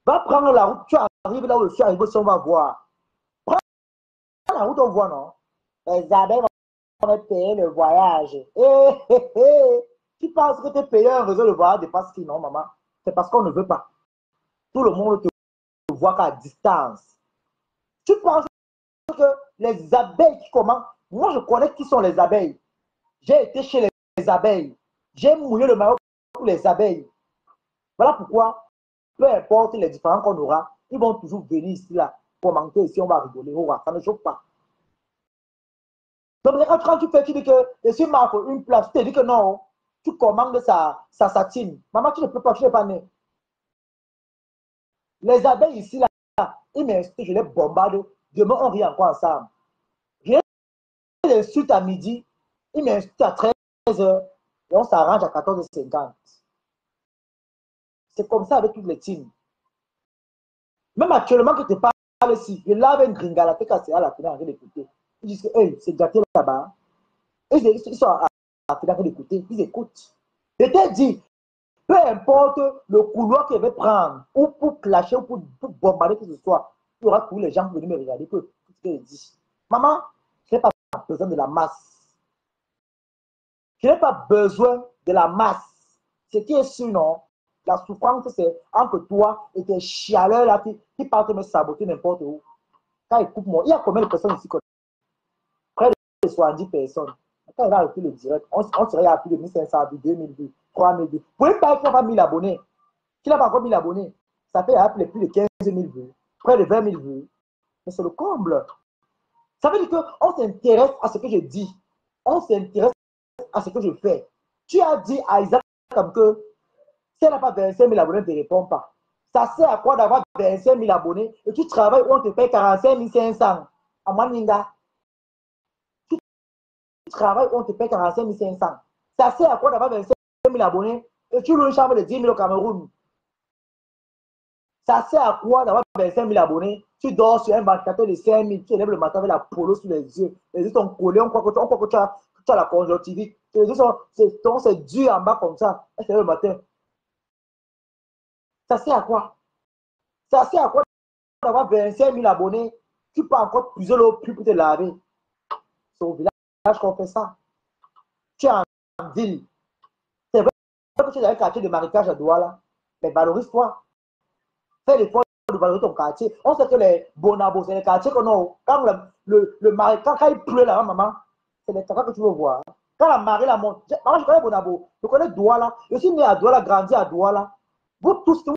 Speaker 1: Va prendre la route. Tu arrives là où je suis arrivé si on va voir. Prends la route, on voit, non? Les abeilles vont payer le voyage. Tu penses que tu payes un réseau de voyage de passe qui, non, maman? C'est parce qu'on ne veut pas. Tout le monde te voit qu'à distance. Tu penses que les abeilles qui commencent, moi je connais qui sont les abeilles. J'ai été chez les abeilles. J'ai mouillé le maillot pour les abeilles. Voilà pourquoi, peu importe les différents qu'on aura, ils vont toujours venir ici, là, commenter ici, on va rigoler. Ça ne chauffe pas. Donc, quand tu fais, tu dis que je suis marre pour une place, tu te dis que non, tu commandes sa satine. Maman, tu ne peux pas, tu n'es pas né. Les abeilles ici, là, ils m'insultent, je les bombarde. Demain, on rit encore ensemble. Je les insulte à midi, ils m'insultent à 13h et on s'arrange à 14h50. C'est comme ça avec toutes les teams. Même actuellement que tu parles ici, je lave un gringala, t'es cassé à la finale en train d'écouter. Ils disent que hey, c'est gâté là-bas. Ils sont à la finale en train d'écouter, ils écoutent. Je t'ai dit, peu importe le couloir qu'il va prendre, ou pour clasher, ou pour bombarder que ce soit, il y aura tous les gens qui viennent me regarder que tout ce que je dis. Maman, je n'ai pas besoin de la masse. Je n'ai pas besoin de la masse. Ce qui est sûr, non, la souffrance, c'est entre toi et tes chialeurs là qui partent me saboter n'importe où. Quand ils coupent moi, il y a combien de personnes ici? Près 70 personnes. Quand il va arrêter le direct, on serait à plus de 1500 vues, 2000 vues, 3000 vues. Vous pouvez pas faire 1000 abonnés. Qui n'a pas encore 1000 abonnés, ça fait plus de 15 000 vues, près de 20 000 vues. Mais c'est le comble. Ça veut dire qu'on s'intéresse à ce que je dis. On s'intéresse à ce que je fais. Tu as dit à Isaac comme que si elle n'a pas 25 000 abonnés, ne te répond pas. Ça sert à quoi d'avoir 25 000 abonnés et tu travailles où on te paye 45 500 à Maninga? Tu travailles où on te paye 45 500. Ça sert à quoi d'avoir 25 000 abonnés et tu loues une chambre de 10 000 au Cameroun? Ça sert à quoi d'avoir 25 000 abonnés? Tu dors sur un ventilateur de 5 000, tu élèves le matin avec la polo sur les yeux sont collés, on croit que tu as la conjonctivite. Les yeux c'est dur en bas comme ça, c'est le matin. Ça sert à quoi? Ça sert à quoi d'avoir 25 000 abonnés? Tu peux encore puiser l'eau plus pour te laver. C'est au village qu'on fait ça. Tu es en ville. C'est vrai que tu es dans un quartier de marécage à Douala, mais valorise-toi. Fais l'effort de valoriser ton quartier. On sait que les bonabos, c'est les quartiers qu'on a. Quand quand il pleut là, maman, c'est les caca que tu veux voir. Quand la marée la monte, maman, je connais Bonabo, je connais Douala. Je suis né à Douala, grandi à Douala. Vous tous, vous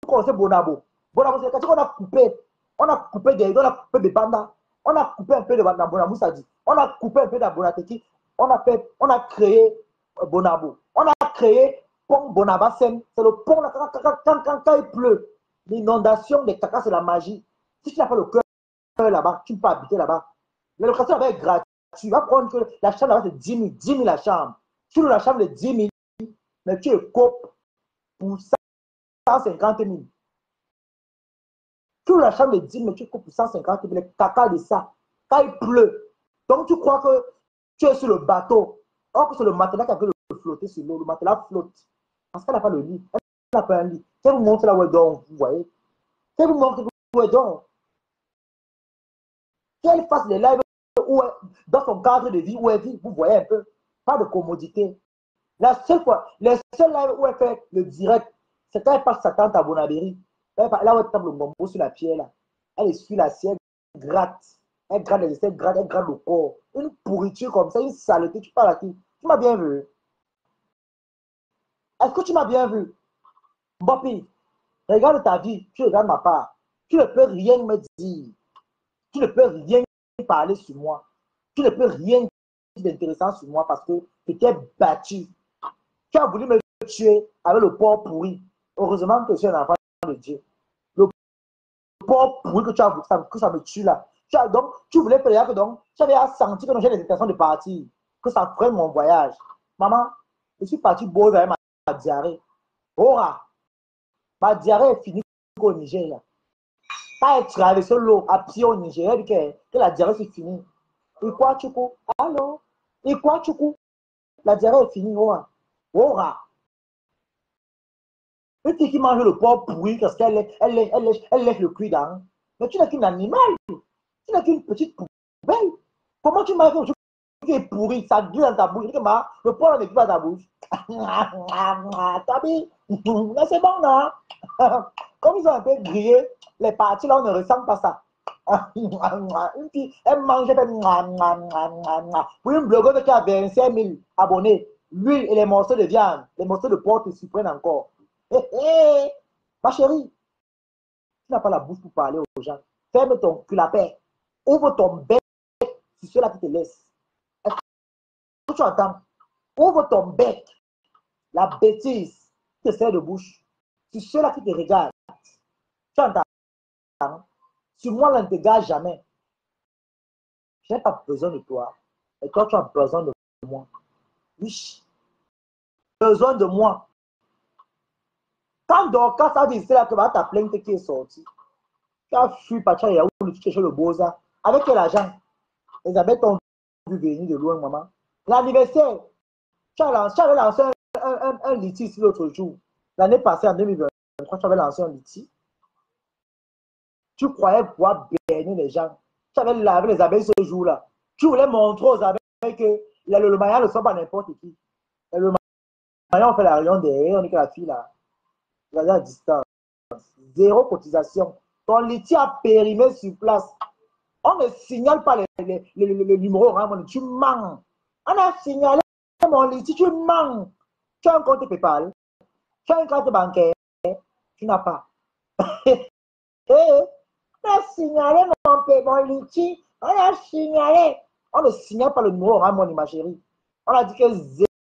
Speaker 1: connaissez Bonabo. Bonabo, c'est les quartiers qu'on a coupé. On a coupé des bandas. On a coupé un peu de Bonabou, ça dit. On a coupé un peu de Bonateki. On a créé Bonabo. On a créé Pont Bonabasen. C'est le pont là, quand il pleut. L'inondation des caca, c'est la magie. Si tu n'as pas le cœur là-bas, tu ne peux pas habiter là-bas. La location là-bas est gratuite. Tu vas prendre que la chambre là-bas, c'est 10 000 la chambre. Tu loues la chambre de 10 000, mais tu es copes pour 150 000. Tu loues la chambre de 10 000, mais tu es copes pour 150 000. Les caca de ça. Quand il pleut, donc tu crois que tu es sur le bateau. Or que c'est le matelas qui a de flotter sur l'eau. Le matelas flotte. Parce qu'elle n'a pas le lit. Elle n'a pas un lit. Je vais vous montrer là où elle dort, vous voyez. Je vais vous montrer où elle dort. Qu'elle fasse les lives où dans son cadre de vie où elle vit, vous voyez un peu. Pas de commodité. La seule fois, les seuls lives où elle fait le direct, c'est quand elle passe sa tante à Bonabéry. Là où elle tape le gombo sur la pierre, là. Elle essuie l'assiette, gratte. Elle gratte les essais, elle gratte le corps. Une pourriture comme ça, une saleté. Tu parles à qui? Tu m'as bien vu? Est-ce que tu m'as bien vu? Bopi, regarde ta vie, tu regardes ma part. Tu ne peux rien me dire. Tu ne peux rien parler sur moi. Tu ne peux rien dire d'intéressant sur moi parce que tu t'es battu. Tu as voulu me tuer avec le porc pourri. Heureusement que je suis un enfant de Dieu. Le porc pourri que tu as voulu, que ça me tue là. Donc, tu voulais faire que donc, tu avais senti que j'ai des intentions de partir, que ça ferait mon voyage. Maman, je suis parti beau avec ma diarrhée. Ora, ma diarrhée est finie au Niger. Quand elle traverse l'eau à pied au Niger, elle dit que la diarrhée c'est fini. Et quoi, Choukou? Allô? Et quoi, Choukou? La diarrhée est finie, ora. Ora. Une fille qui mange le porc pourri parce qu'elle lèche le cuir dans. Mais tu n'es qu'un animal. Tu n'es qu'une petite poubelle. Comment tu manges quelque chose qui est pourri? Ça glisse dans ta bouche. Le porc n'est plus dans ta bouche. T'as vu? Mais c'est bon, non? Comme ils ont un peu grillé, les parties là, on ne ressent pas ça. Une fille, elle mange, elle fait. Pour une blogueuse qui a 25 000 abonnés, l'huile et les morceaux de viande, les morceaux de porc te surprennent encore. Ma chérie, tu n'as pas la bouche pour parler aux gens. Ferme ton cul à paix. Ouvre ton bec sur ceux-là qui te laissent. Est-ce que tu entends? Ouvre ton bec. La bêtise qui te sert de bouche. Sur ceux-là qui te regardent. Tu entends? Sur moi, là, ne te gâche jamais. Je n'ai pas besoin de toi. Et toi, tu as besoin de moi. Oui. Besoin de moi. Quand Dorcas a dit c'est là que ta plainte qui est sortie, tu as fui partir à Yaoundé, tu cherches le Boza. Avec quel argent? Elisabeth ont vu venir de loin, maman. L'anniversaire, tu avais lancé un litige l'autre jour. L'année passée, en 2023, tu avais lancé un litige. Tu croyais pouvoir bénir les gens. Tu avais lavé les abeilles ce jour-là. Tu voulais montrer aux abeilles que le maillot ne sont pas n'importe qui. Le maillot, on fait la réunion derrière, on dit que la fille là, elle est à distance. Zéro cotisation. Ton litige a périmé sur place. On ne signale pas le numéro orange money. Tu mens. On a signalé mon litige. Tu mens. Tu as un compte PayPal. Tu as une carte bancaire. Tu n'as pas. On a signalé mon litige. On a signalé. On ne signale pas le numéro orange money, ma chérie. On a dit que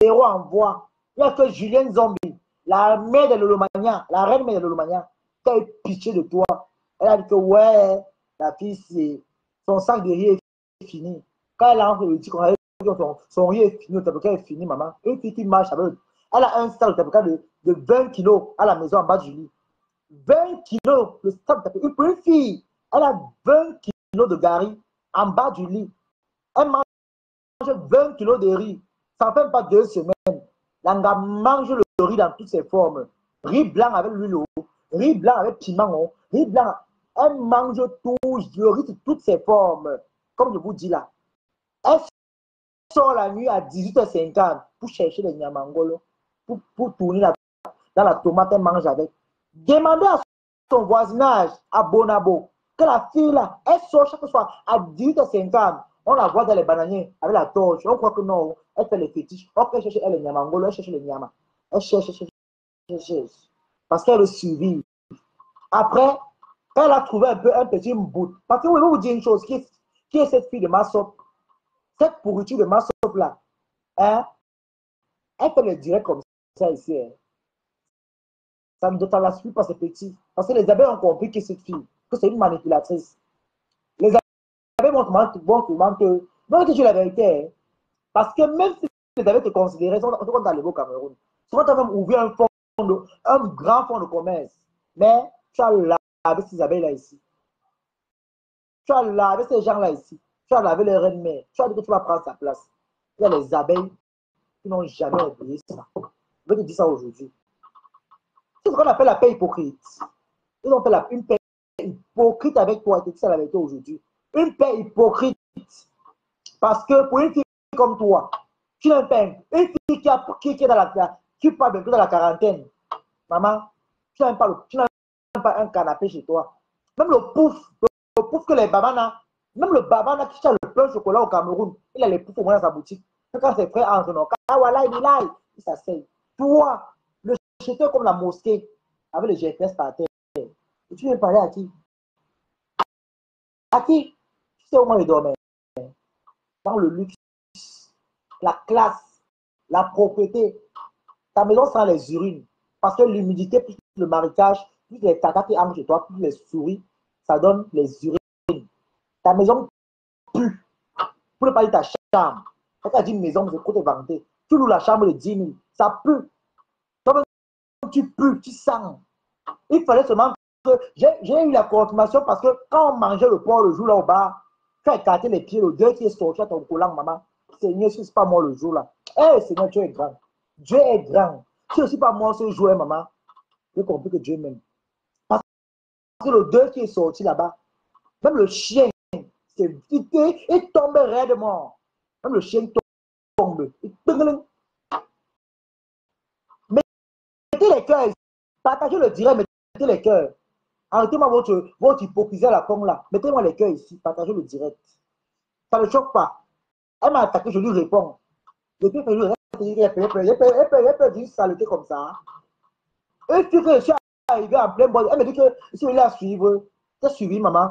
Speaker 1: zéro envoi. Il n'y a que Julien Zombie, la mère de l'Olomania, la reine mère de l'Olomania, qui a eu pitié de toi. Elle a dit que ouais, la fille, son sac de riz est fini. Quand elle a entré le titre, son riz est fini, le tabouka est fini, maman. Une fille qui marche avec elle a un sac de tabouka de 20 kilos à la maison en bas du lit. 20 kilos, le sac de tabouka. Une fille, elle a 20 kilos de gari en bas du lit. Elle mange 20 kilos de riz. Ça ne fait pas 2 semaines. L'anga mange le riz dans toutes ses formes. Riz blanc avec l'huile, riz blanc avec piment, riz blanc. Elle mange tout le riz de toutes ses formes. Comme je vous dis là. Elle sort la nuit à 18h50 pour chercher les nyamangolo, pour tourner dans la tomate, elle mange avec. Demandez à son voisinage, à Bonabo, que la fille là, elle sort chaque soir à 18h50. On la voit dans les bananiers avec la torche. On croit que non, elle fait les fétiches. On peut chercher les nyamangolo, elle cherche les nyamas. Elle cherche. Parce qu'elle le suivi. Après, elle a trouvé un petit bout. Parce que je vais vous dire une chose, qui est cette fille de Massop? Cette pourriture de Massop là, hein? Elle fait le direct comme ça ici. Hein? Ça ne doit la suivre pas ces petits. Parce que les abeilles ont compris que cette fille, que c'est une manipulatrice. Les abeilles vont te dire la vérité. Hein? Parce que même si les abeilles te considéraient, ils sont dans le Cameroun. Ils sont même ouvert un grand fonds de commerce. Mais tu as lavé ces abeilles-là ici. Tu as lavé ces gens-là ici. Tu as lavé les reines mères. Tu as dit que tu vas prendre sa place. Il y a les abeilles qui n'ont jamais oublié ça. Je vais te dire ça aujourd'hui. C'est ce qu'on appelle la paix hypocrite. Ils ont fait une paix hypocrite avec toi. C'est ça la vérité aujourd'hui. Une paix hypocrite. Parce que pour une fille comme toi, tu n'aimes pas une fille qui est qui parle bientôt dans la quarantaine. Maman, tu n'aimes pas un canapé chez toi. Même le pouf que les babana, même le babana qui cherche le pain au chocolat au Cameroun, il a les poufs au moins dans sa boutique. Quand ses frères entrent dans le il s'asseye. Toi, le jeteur comme la mosquée, avec le GPS par terre. Et tu viens parler à qui? À qui? Tu sais au moins il dormait. Dans le luxe, la classe, la propreté. Ta maison sent les urines. Parce que l'humidité, plus le marécage, plus les caca qui entrent chez toi, plus les souris, ça donne les urines. Ta maison pue. Pour ne pas dire ta chambre. Quand tu as dit maison, c'est trop te vanter. Tu loues la chambre de 10 000. Ça pue. Toi-même, tu pues, tu sens. Il fallait seulement que. J'ai eu la confirmation parce que quand on mangeait le porc le jour là au bar, tu as écarté les pieds, le deux qui est sorti à ton collant, maman. Seigneur, ce n'est pas moi le jour là. Eh, Seigneur, Dieu est grand. Dieu est grand. Si ce n'est pas moi ce jour, maman, j'ai compris que Dieu m'aime. Parce que le deux qui est sorti là-bas, même le chien, il tombe raidement. Même le chien tombe. Mettez les cœurs. Partagez le direct, mettez les cœurs. Arrêtez-moi votre hypocrisie à la con là. Mettez-moi les cœurs ici. Partagez le direct. Ça ne choque pas. Elle m'a attaqué, je lui réponds. Depuis que je lui réponds, elle peut dire saleté comme ça. Et puis que je suis arrivé en plein bois, elle me dit que si elle a suivre, tu as suivi maman.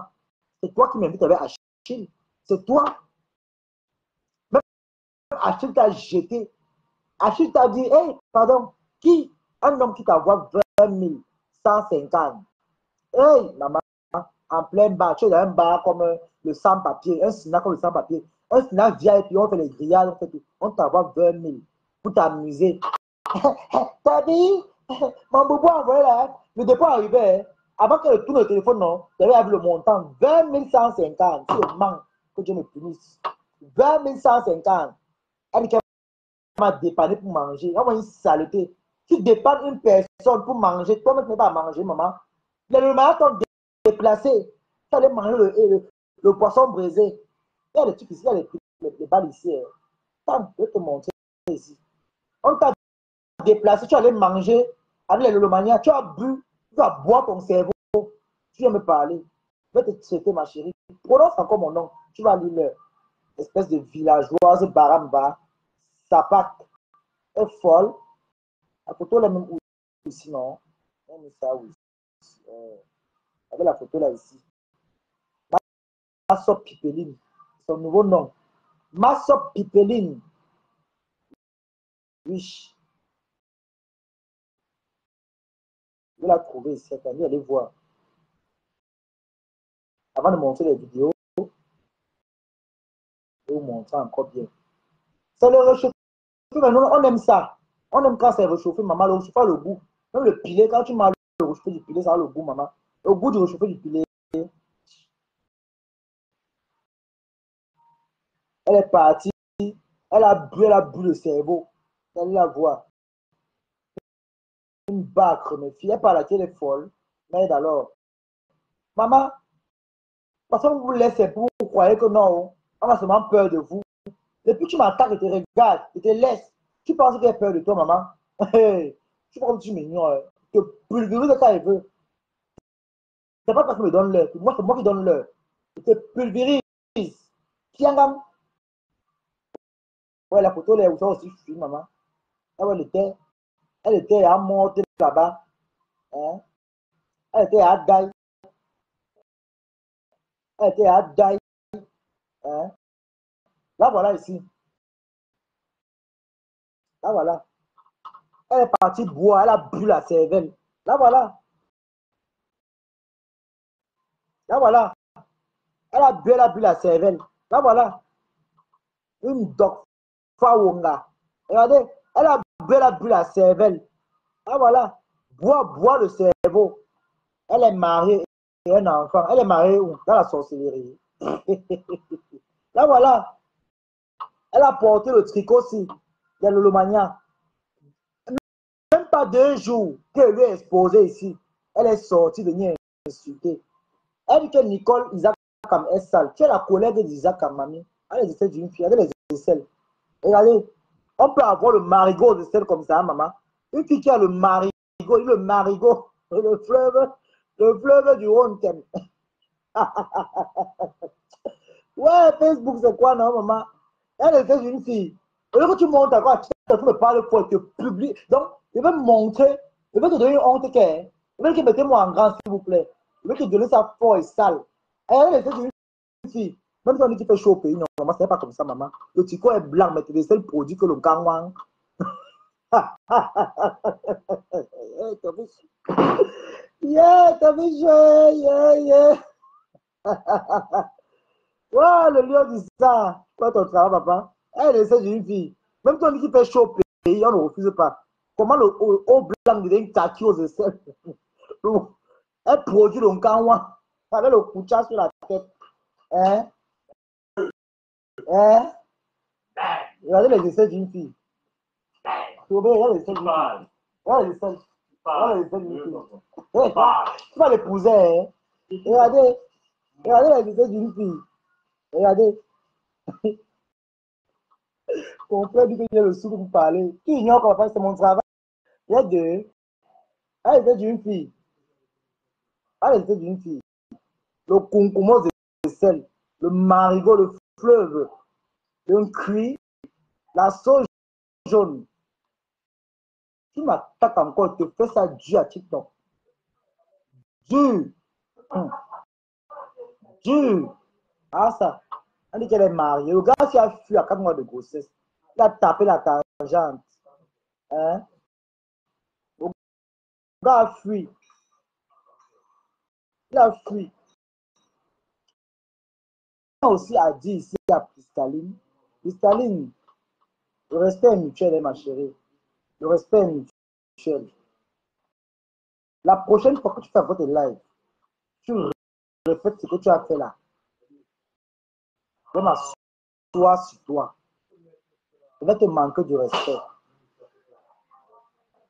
Speaker 1: C'est toi qui m'invites avec Achille. C'est toi. Même Achille t'a jeté. Achille t'a dit, hey, pardon, qui? Un homme qui t'envoie 20 150. Hey, maman, en plein bar, tu es dans un bar comme le sans-papier, un snack comme le sans-papier. Un snack vient et puis on fait les grillades, on t'envoie 20 000 pour t'amuser. T'as dit, mon boubou a envoyé là, le dépôt arrivait. Hein. Avant qu'elle tourne le téléphone, non, tu avais vu le montant, 20 150. C'est le manque que Dieu me punisse. 20 150. Elle m'a dépanné pour manger. Elle m'a une saleté. Tu dépannes une personne pour manger, toi-même tu n'es pas à manger, maman. Le marathon déplacé, tu allais manger le poisson braisé. Il y a des trucs ici, il y a les balles ici. Tant, je vais te montrer ici. On t'a déplacé, tu allais manger avec les lolomanias, tu as bu, tu vas boire ton cerveau. Tu viens me parler. Je vais te traiter, ma chérie. Prononce encore mon nom. Tu vas lire l'espèce de villageoise Baramba. Sa patte est folle. La photo là même ici, non? Même ça, oui. Avec la photo là ici. Massop Pipeline. Son nouveau nom. Massop Pipeline. Oui. Je vais la trouver ici. Attendez, allez voir. Avant de montrer les vidéos, je vais vous montrer encore bien. C'est le réchauffé. On aime ça. On aime quand c'est réchauffé, maman. Le réchauffé a le goût. Même le pilet, quand tu manges le réchauffé du pilet, ça a le goût, maman. Le goût du réchauffé du pilet. Elle est partie. Elle a bu le cerveau. Vous allez la voir. Une bâcre, mes filles. Elle parle à qui elle est folle. Mais alors, maman, parce que vous vous laissez pour vous croyez que non, on a seulement peur de vous. Depuis que tu m'attaques et te regardes et te laisses, tu penses qu'elle a peur de toi, maman. Tu vois comme tu m'ignores. Tu te pulvérise quand elle veut. C'est pas parce qu'elle me donne l'heure. Moi, c'est moi qui donne l'heure. Je te pulvérise. Tiens, ouais, la photo, là, où ça aussi, je suis, maman. Ah ouais, elle était à monter là-bas. Hein? Elle était à Daï. Elle était à Daï. Hein? Là, voilà ici. Là, voilà. Elle est partie boire. Elle a bu la cervelle. Là, voilà. Là, voilà. Elle a bu la cervelle. Là, voilà. Une doc Fawonga. Regardez. Elle a bu la cervelle. Là, voilà. Boire le cerveau. Elle est mariée et un enfant. Elle est mariée où? Dans la sorcellerie. Là, voilà. Elle a porté le tricot aussi. De l'Olomania. Même pas 2 jours qu'elle lui est exposée ici. Elle est sortie de venir insulter. Elle dit que Nicole Isaac Kam est sale. Tu es la collègue d'Isaac Kamami. Elle essaie d'une fille. Elle les aisselles. Regardez. On peut avoir le marigot de celle comme ça, maman. Une fille qui a le marigot, le fleuve du Rhône. Ouais, Facebook, c'est quoi, non, maman? Elle essaie d'une fille. Et là, quand tu montes à quoi, tu me parles pour te publier. Donc, je vais me montrer, je vais te donner une honte qu'elle. Je vais que mettez-moi en grand, s'il vous plaît. Je vais te donner ça fort et sale. Et elle essaie d'une fille. Même si on dit qu'il fait chaud au pays, non, maman, c'est pas comme ça, maman. Le tico est blanc, mais c'est le seul produit que le gangwang. Yeah, t'as vu jouer, yeah. Ouais, le lion dit ça. Quoi ton travail, papa? Elle essaie d'une fille. Même quand on dit qu'il fait chaud au pays, on ne refuse pas. Comment le haut blanc devient kaki aux aisselles? Elle produit le kanwa avec le koucha sur la tête. Hein? Hein? Regardez les aisselles d'une fille. Regardez les aisselles d'une fille. Regardez les aisselles. Regardez les aisselles d'une fille. Tu vas l'épouser, hein? Regardez les aisselles d'une fille. Regardez. Ton frère dit que j'ai le sou pour parler. Tu ignores qu'on va faire, c'est mon travail. Il y a deux. Elle était d'une fille. Elle était d'une fille. Le concombre de sel, le marigot, le fleuve, le cri, la sauge jaune. Tu m'attaques encore, tu fais ça dur à TikTok. Dur. Dur. Ah ça. On dit qu'elle est mariée. Le gars qui a fui à 4 mois de grossesse. Il a tapé la tangente. Hein? Le gars a fui. Il a fui. Il a aussi a dit ici à Pistaline. Pistaline, le respect est mutuel, ma chérie. Le respect est mutuel. La prochaine fois que tu fais votre live, tu répètes ce que tu as fait là. Je vais m'asseoir sur toi. Je vais te manquer du respect.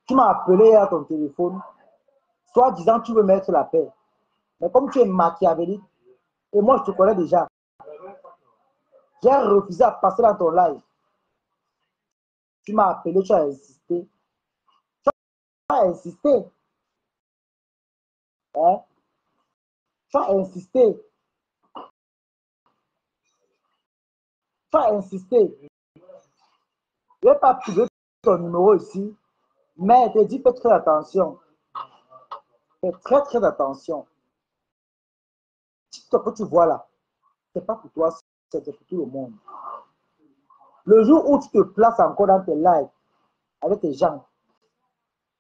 Speaker 1: Tu m'as appelé à ton téléphone, soit disant que tu veux mettre la paix. Mais comme tu es machiavélique, et moi je te connais déjà, j'ai refusé à passer dans ton live. Tu m'as appelé, tu as insisté. Tu as insisté. Hein? Tu as insisté. Tu as insisté. Je ne vais pas trouver ton numéro ici, mais je te dis, fais très attention. Fais très attention. TikTok que tu vois là, ce n'est pas pour toi, c'est pour tout le monde. Le jour où tu te places encore dans tes lives avec tes gens,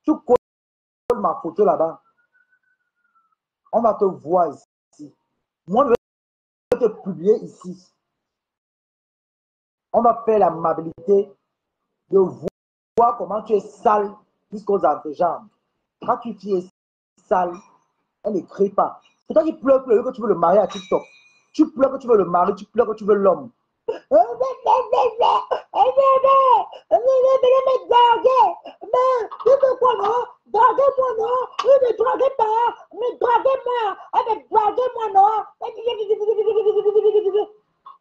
Speaker 1: tu colles ma photo là-bas, on va te voir ici. Moi, je vais te publier ici. On va faire l'amabilité de voir comment tu es sale jusqu'aux antéjambes. Quand tu es sale, elle ne crie pas. C'est toi qui pleures que tu veux le marier à TikTok. Tu pleures que tu veux le marier, tu pleures que tu veux l'homme.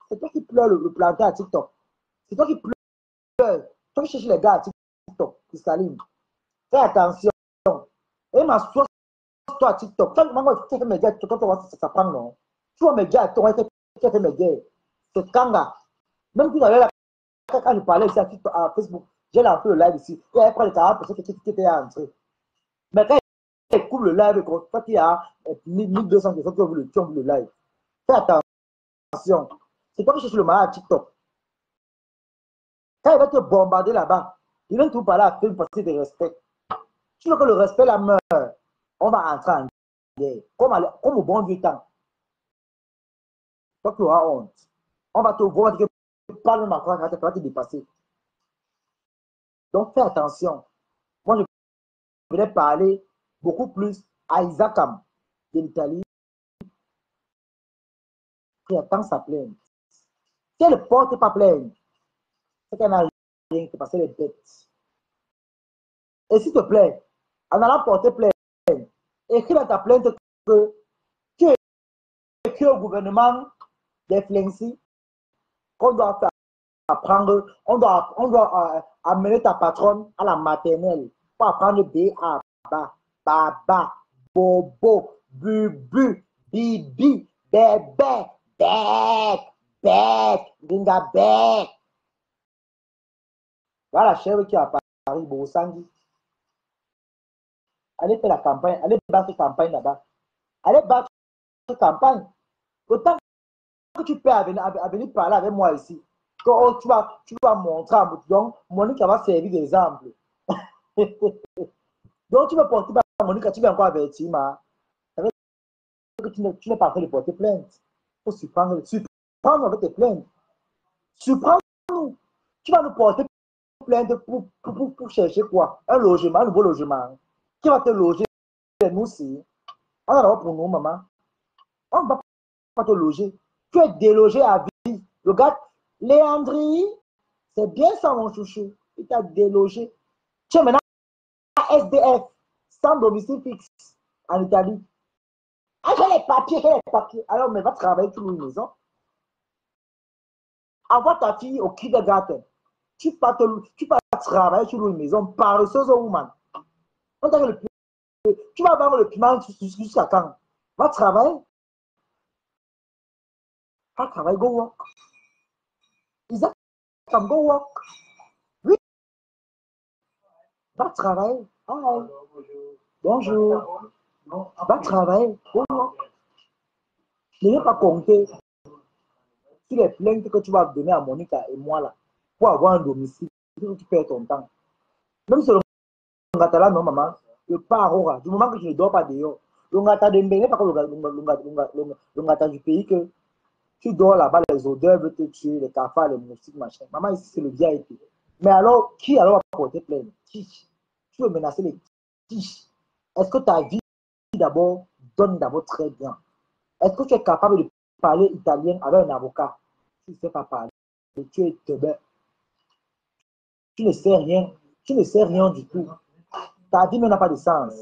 Speaker 1: C'est toi qui pleures le planter à TikTok. C'est toi qui pleures. Toi qui cherches les gars à TikTok, Cristalline. Fais attention. Et ma source, toi à TikTok. Tu fais mes gars, quand tu vois ça prend, non? Tu vois mes gars, tu fais mes gars. C'est Kanga. Même tu avais là, quand je parlais ici à Facebook, j'ai lancé le live ici. Et après, les 40% qui étaient entrés. Mais quand il coupe le live, quand il y a 1200 personnes qui ont vu le live, fais attention. C'est toi qui cherches le mal à TikTok. Quand il va te bombarder là-bas, il vient tout parler à faire une partie de respect. Tu veux que le respect la meurt, on va entrer en guerre. Comme au bon vieux temps. Toi, tu auras honte. On va te voir, tu parles ma croix, tu vas te dépasser. Donc, fais attention. Moi, je voudrais parler beaucoup plus à Isakam de l'Italie qui attend sa plainte. Si elle ne porte pas plainte, c'est qu'elle n'a rien qui passer les bêtes. Et s'il te plaît, en allant porter plainte, écris dans ta plainte que tu écris au gouvernement des Flensi qu'on doit faire apprendre, on doit amener ta patronne à la maternelle pour apprendre B-A-B-A, Baba, Bobo, Bubu, Bibi, Bébé, Bec, Bec, Dinga Bec. Voilà la chèvre qui est à Paris, Bosangui. Allez faire la campagne, allez battre campagne là-bas. Allez battre campagne. Autant que tu peux venir parler avec moi ici. Que, oh, tu vas montrer à donc Monique va servir d'exemple. Donc tu vas porter par Monique, tu vas encore avertir, mais tu n'es pas en train de porter plainte. Il faut surprendre avec tes plaintes. Surprends-nous. Tu vas nous porter plainte pour chercher quoi? Un logement, un nouveau logement. Qui va te loger? Nous aussi. On a pour nous, maman. On ne va pas te loger. Tu es délogé à vie. Le gars, Léandrie, c'est bien ça, mon chouchou. Il t'a délogé. Tu es maintenant SDF, sans domicile fixe, en Italie. Ah, j'ai les papiers. Alors, mais va travailler sur une maison. Envoie ta fille au kindergarten. Tu vas travailler sur une maison, paresseuse woman. Tu vas avoir le piment jusqu'à quand? Va travailler. Va travailler, go work. Isaac, go work. Oui. Va travailler. Ah, bonjour. Va travailler. Go work. Ne viens pas compter sur les plaintes que tu vas donner à Monica et moi là pour avoir un domicile. Tu perds ton temps. Même si le ngata là, non, maman, le parora, du moment que je ne dors pas dehors, le ngata de Mbé n'est pas comme le ngata du pays que tu dors là-bas, les odeurs veulent te tuer, les cafards, les moustiques, machin. Maman, ici, c'est le VIP. Mais alors, qui alors va porter plainte? Qui? Tu veux menacer les tiges? Est-ce que ta vie d'abord donne d'abord très bien? Est-ce que tu es capable de parler italien avec un avocat? Tu ne sais pas parler. Tu es teubé. Tu ne sais rien. Tu ne sais rien du tout. Ta vie n'a pas de sens.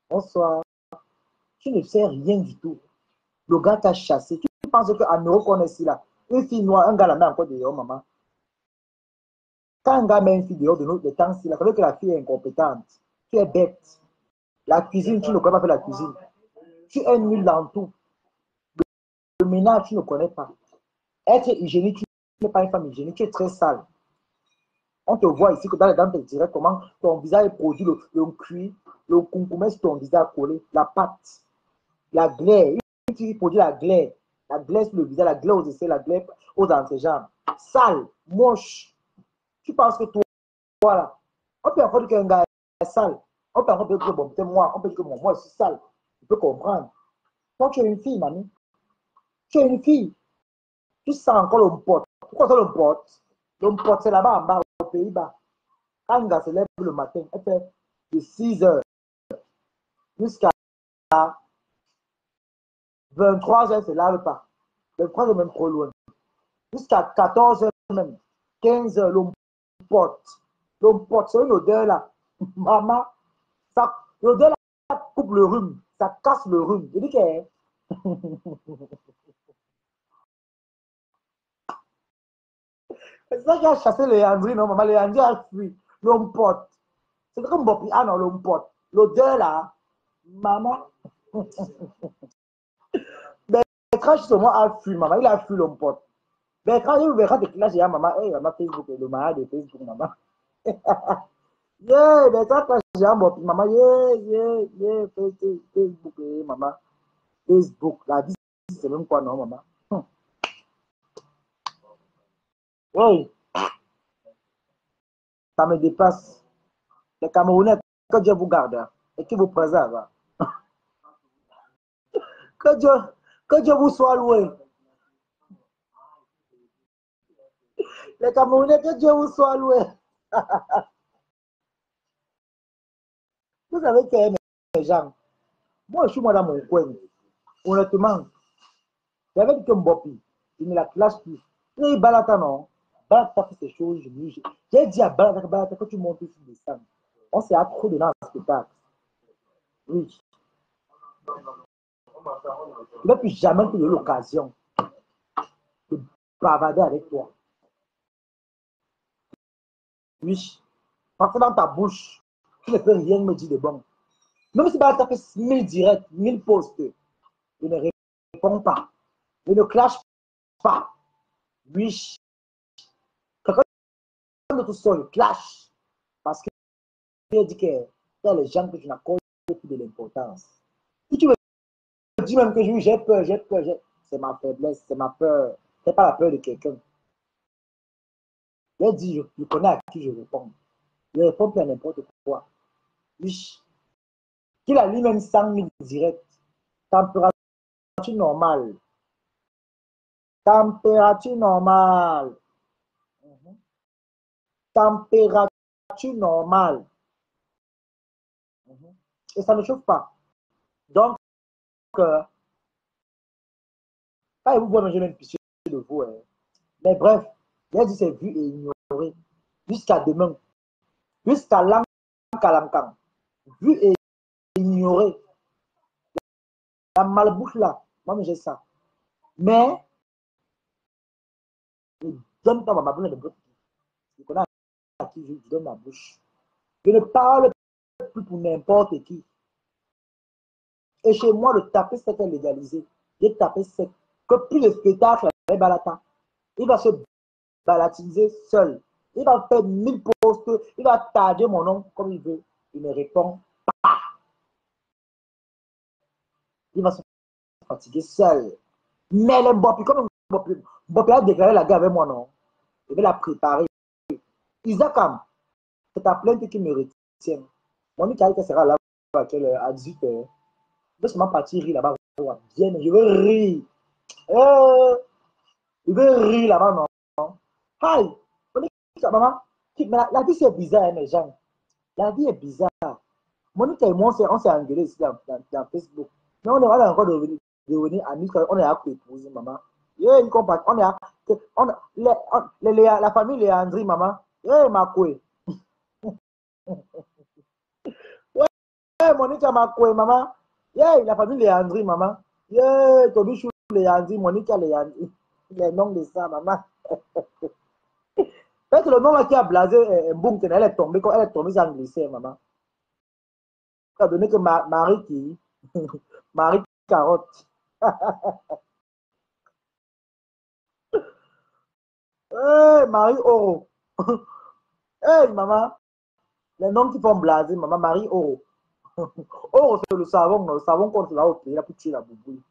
Speaker 1: Bonsoir. Tu ne sais rien du tout. Le gars t'a chassé. Tu penses qu'en Europe, on est ici là. Une fille noire, un gars la met encore dehors, maman. Quand un gars met une fille dehors de notre temps, ça veut dire que la fille est incompétente. Tu es bête. La cuisine, tu ne connais pas faire la cuisine. Tu es nul dans tout. Le ménage, tu ne connais pas. Être hygiénique, tu n'es pas une femme hygiénique, tu es très sale. On te voit ici que dans tes directs, comment ton visage est produit, le cuir, le concombre sur ton visage collé, la pâte, la glaire. Tu produis la glaire sur le visage, la glaire aux essais, la glaire aux entrejambes. Sale, moche. Tu penses que toi, voilà. On peut encore dire qu'un gars est sale. On peut encore dire que bon, c'est moi. On peut dire que bon, moi, je suis sale. Tu peux comprendre. Toi, tu es une fille, mamie. Tu es une fille. Tu sens encore l'homme pote. Pourquoi c'est l'homme pote? L'homme pote, c'est là-bas en bas, aux Pays-Bas. Quand un gars se lève le matin, elle fait de 6 heures jusqu'à 23 heures, elle ne se lave pas. 23 heures, même trop loin. Jusqu'à 14 heures, même 15 heures, l'homme pote. L'homme pote, c'est une odeur là. Maman, l'odeur là coupe le rhume. Ça casse le rhume. Je dis que. C'est ça qui a chassé Léandrie, non, maman. Léandrie a fui. L'homme pote. C'est comme Bopi. Ah non, l'homme pote. L'odeur là, maman. Bertrand, justement, a fui, maman. Il a fui l'homme pote. Bertrand, il verra de classe, il y a maman. Hey, maman, Facebook, le malade de Facebook, maman. Yeah, Bertrand, quand j'ai un Bopi, maman. Yeah, Facebook, maman. Facebook, la vie, c'est même quoi, non, maman? Oui, ça me dépasse. Les Camerounais, que Dieu vous garde et qu'il vous préserve. Que Dieu vous soit loué. Les Camerounais, que Dieu vous soit loué. Vous savez que les gens, moi je suis moi dans mon coin. Honnêtement, j'avais dit que Mbopi, il ne la classe plus. Il Balata, non. Balata fait ces choses. J'ai dit à Balata, que tu montes ici, descends. On s'est accro dans le spectacle. Oui. Tu ne vas plus jamais te donner l'occasion de bavader avec toi. Oui. Parce que dans ta bouche, tu ne peux rien me dire de bon. Même si Balata fait 1000 directs, 1000 posts, il ne répond pas. Il ne clash pas. Oui. Quelqu'un de tout seul, il clash. Parce qu'il dit que il y a les gens que je n'accorde plus de l'importance. Si tu me dis même que j'ai peur, c'est ma faiblesse, c'est ma peur. C'est pas la peur de quelqu'un. Il dit, je connais à qui je réponds. Je réponds plus à n'importe quoi. Oui. Qu'il a lui-même 100 000 directs. Température normale. Température normale. Température normale. Et ça ne chauffe pas. Donc, quand vous voyez, j'ai même pitié de vous. Hein. Mais bref, il a dit c'est vu et ignoré. Jusqu'à demain. Jusqu'à l'Ankalankan. Vu et ignoré. La malbouche là. Moi, j'ai ça. Mais, je donne pas ma bouche de bloc. Je connais à qui je donne ma bouche. Je ne parle plus pour n'importe qui. Et chez moi, le taper sec est légalisé. J'ai tapé sec. Que plus le spectacle est balata. Il va se balatiser seul. Il va faire 1000 posts. Il va taguer mon nom comme il veut. Il ne répond pas. Il va se fatiguer seul. Mais le Bopi, comme Bopi a déclaré la guerre avec moi, non. Il va la préparer. Isakam, c'est ta plainte qui me retient. Monique sera là à 18h. Je vais seulement partir rire là-bas. Bien, je veux rire. Je veux rire là-bas, non. Hi, maman. La vie c'est bizarre, mes gens. La vie est bizarre. Monique et moi, on s'est engueulé ici dans Facebook. Mais on est encore devenir amis. On est à épouser, maman. Yeah, une compagne. La famille Léandrie, maman. Yeah, ma couille. Yeah, Monique ma couille, maman. Yeah, la famille Léandrie, maman. Yeah, Tobichou Léandrie, Monique Léandrie. Les noms de ça, maman. Peut-être le nom là qui a blasé, boum, elle est tombée, quand elle est tombée, c'est anglais, maman. Ça a donné que Marie carotte. Hey, Marie Oro. Hey, maman. Les noms qui font blaser, maman. Marie Oro. Oro, c'est le savon, non? Le savon qu'on se l'a au pays, là, pour tuer la boubouille.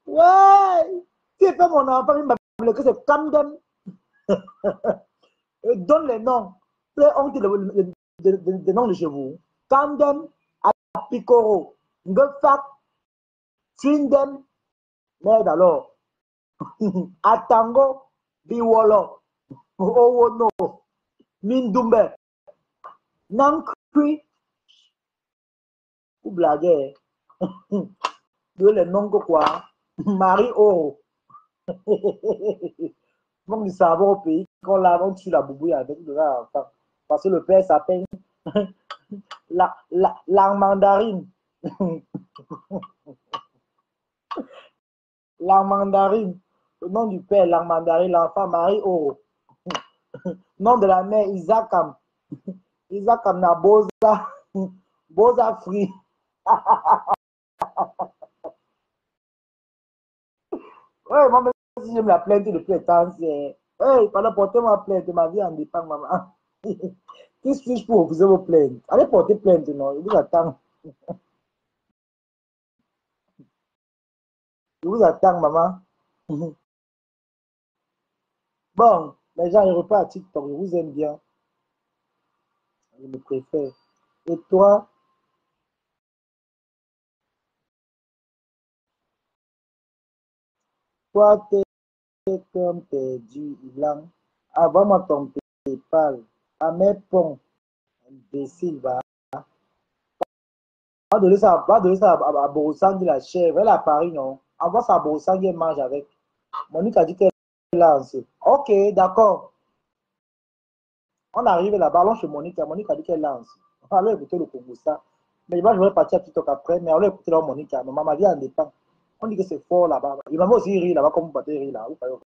Speaker 1: Ouais. Si c'est pas mon enfant, il m'appelle que c'est Camden. Donne les noms. Les honte des noms de chez vous. Camden, Apicoro, Ngefak, Swindem. Merde alors. Atango, Biwolo, Owono, Mindumbe, Nankri. Vous blaguez. Les noms que quoi? Marie Oro. Donc, du savon au pays, quand là, on tue la boubouille avec de là, enfin, parce que le père s'appelle la mandarine. La mandarine. Le nom du père, la mandarine, l'enfant Marie Oro. Nom de la mère, Isakam. Isakam na Boza. Boza Free. Ouais, moi, même si je me la plainte depuis le temps, c'est. Hey, pendant porter ma plainte, ma vie en dépend, maman. Qui suis-je pour refuser vos plaintes? Allez porter plainte, non? Je vous attends. Je vous attends, maman. Bon, les gens, ils repartent à TikTok, je vous aime bien. Je me préfère. Et toi, t'es comme perdu, Ilan. Avant-moi ton PayPal. À mes ponts, imbécile, va. Va donner ça à Borosangui, la chèvre. Elle est à Paris, non? Envoie ça à Borosangui, elle mange avec. Monique a dit qu'elle lance. Ok, d'accord. On arrive là-bas, allons chez Monique. Monique a dit qu'elle lance. On va écouter le Congo ça. Mais je vais partir à TikTok après, mais on va écouter là Monique. Maman, ma vie en dépend. On dit que c'est fort là-bas. Il m'a aussi rire là-bas comme vous battez rire là.